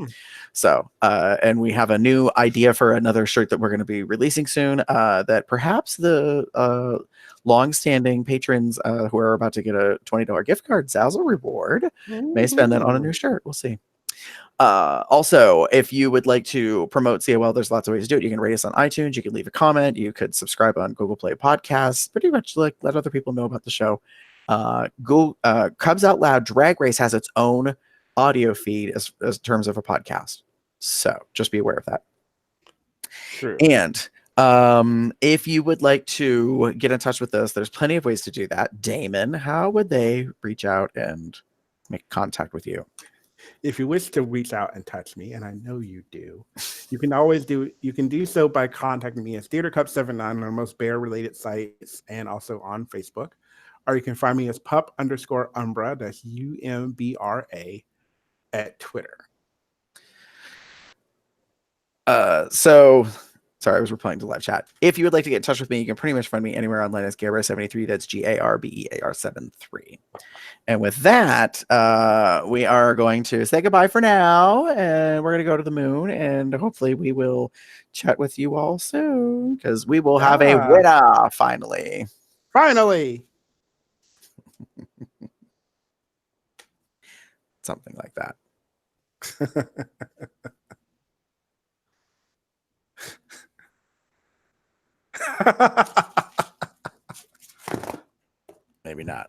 So, and we have a new idea for another shirt that we're going to be releasing soon that perhaps the long-standing patrons who are about to get a $20 gift card Zazzle reward may spend that on a new shirt. We'll see. Also, if you would like to promote COL, there's lots of ways to do it. You can rate us on iTunes. You can leave a comment. You could subscribe on Google Play Podcasts. Pretty much let other people know about the show. Cubs Out Loud Drag Race has its own audio feed as terms of a podcast. So just be aware of that. True. And if you would like to get in touch with us, there's plenty of ways to do that. Damon, how would they reach out and make contact with you? If you wish to reach out and touch me, and I know you do, you can do so by contacting me as TheaterCup79 on most bear-related sites and also on Facebook. Or you can find me as pup_umbra, that's UMBRA, at Twitter. Sorry, I was replying to live chat. If you would like to get in touch with me, you can pretty much find me anywhere online as Garbear73. That's GARBEAR73. And with that, we are going to say goodbye for now, and we're going to go to the moon, and hopefully we will chat with you all soon, because we will have a winner, finally. Finally! Something like that. Maybe not.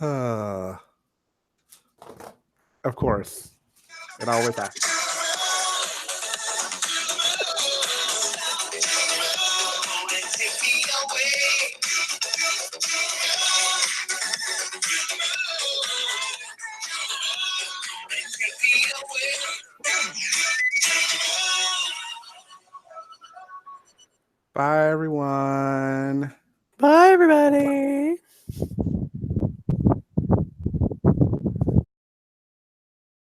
Of course. It always happens. Bye, everyone. Bye, everybody.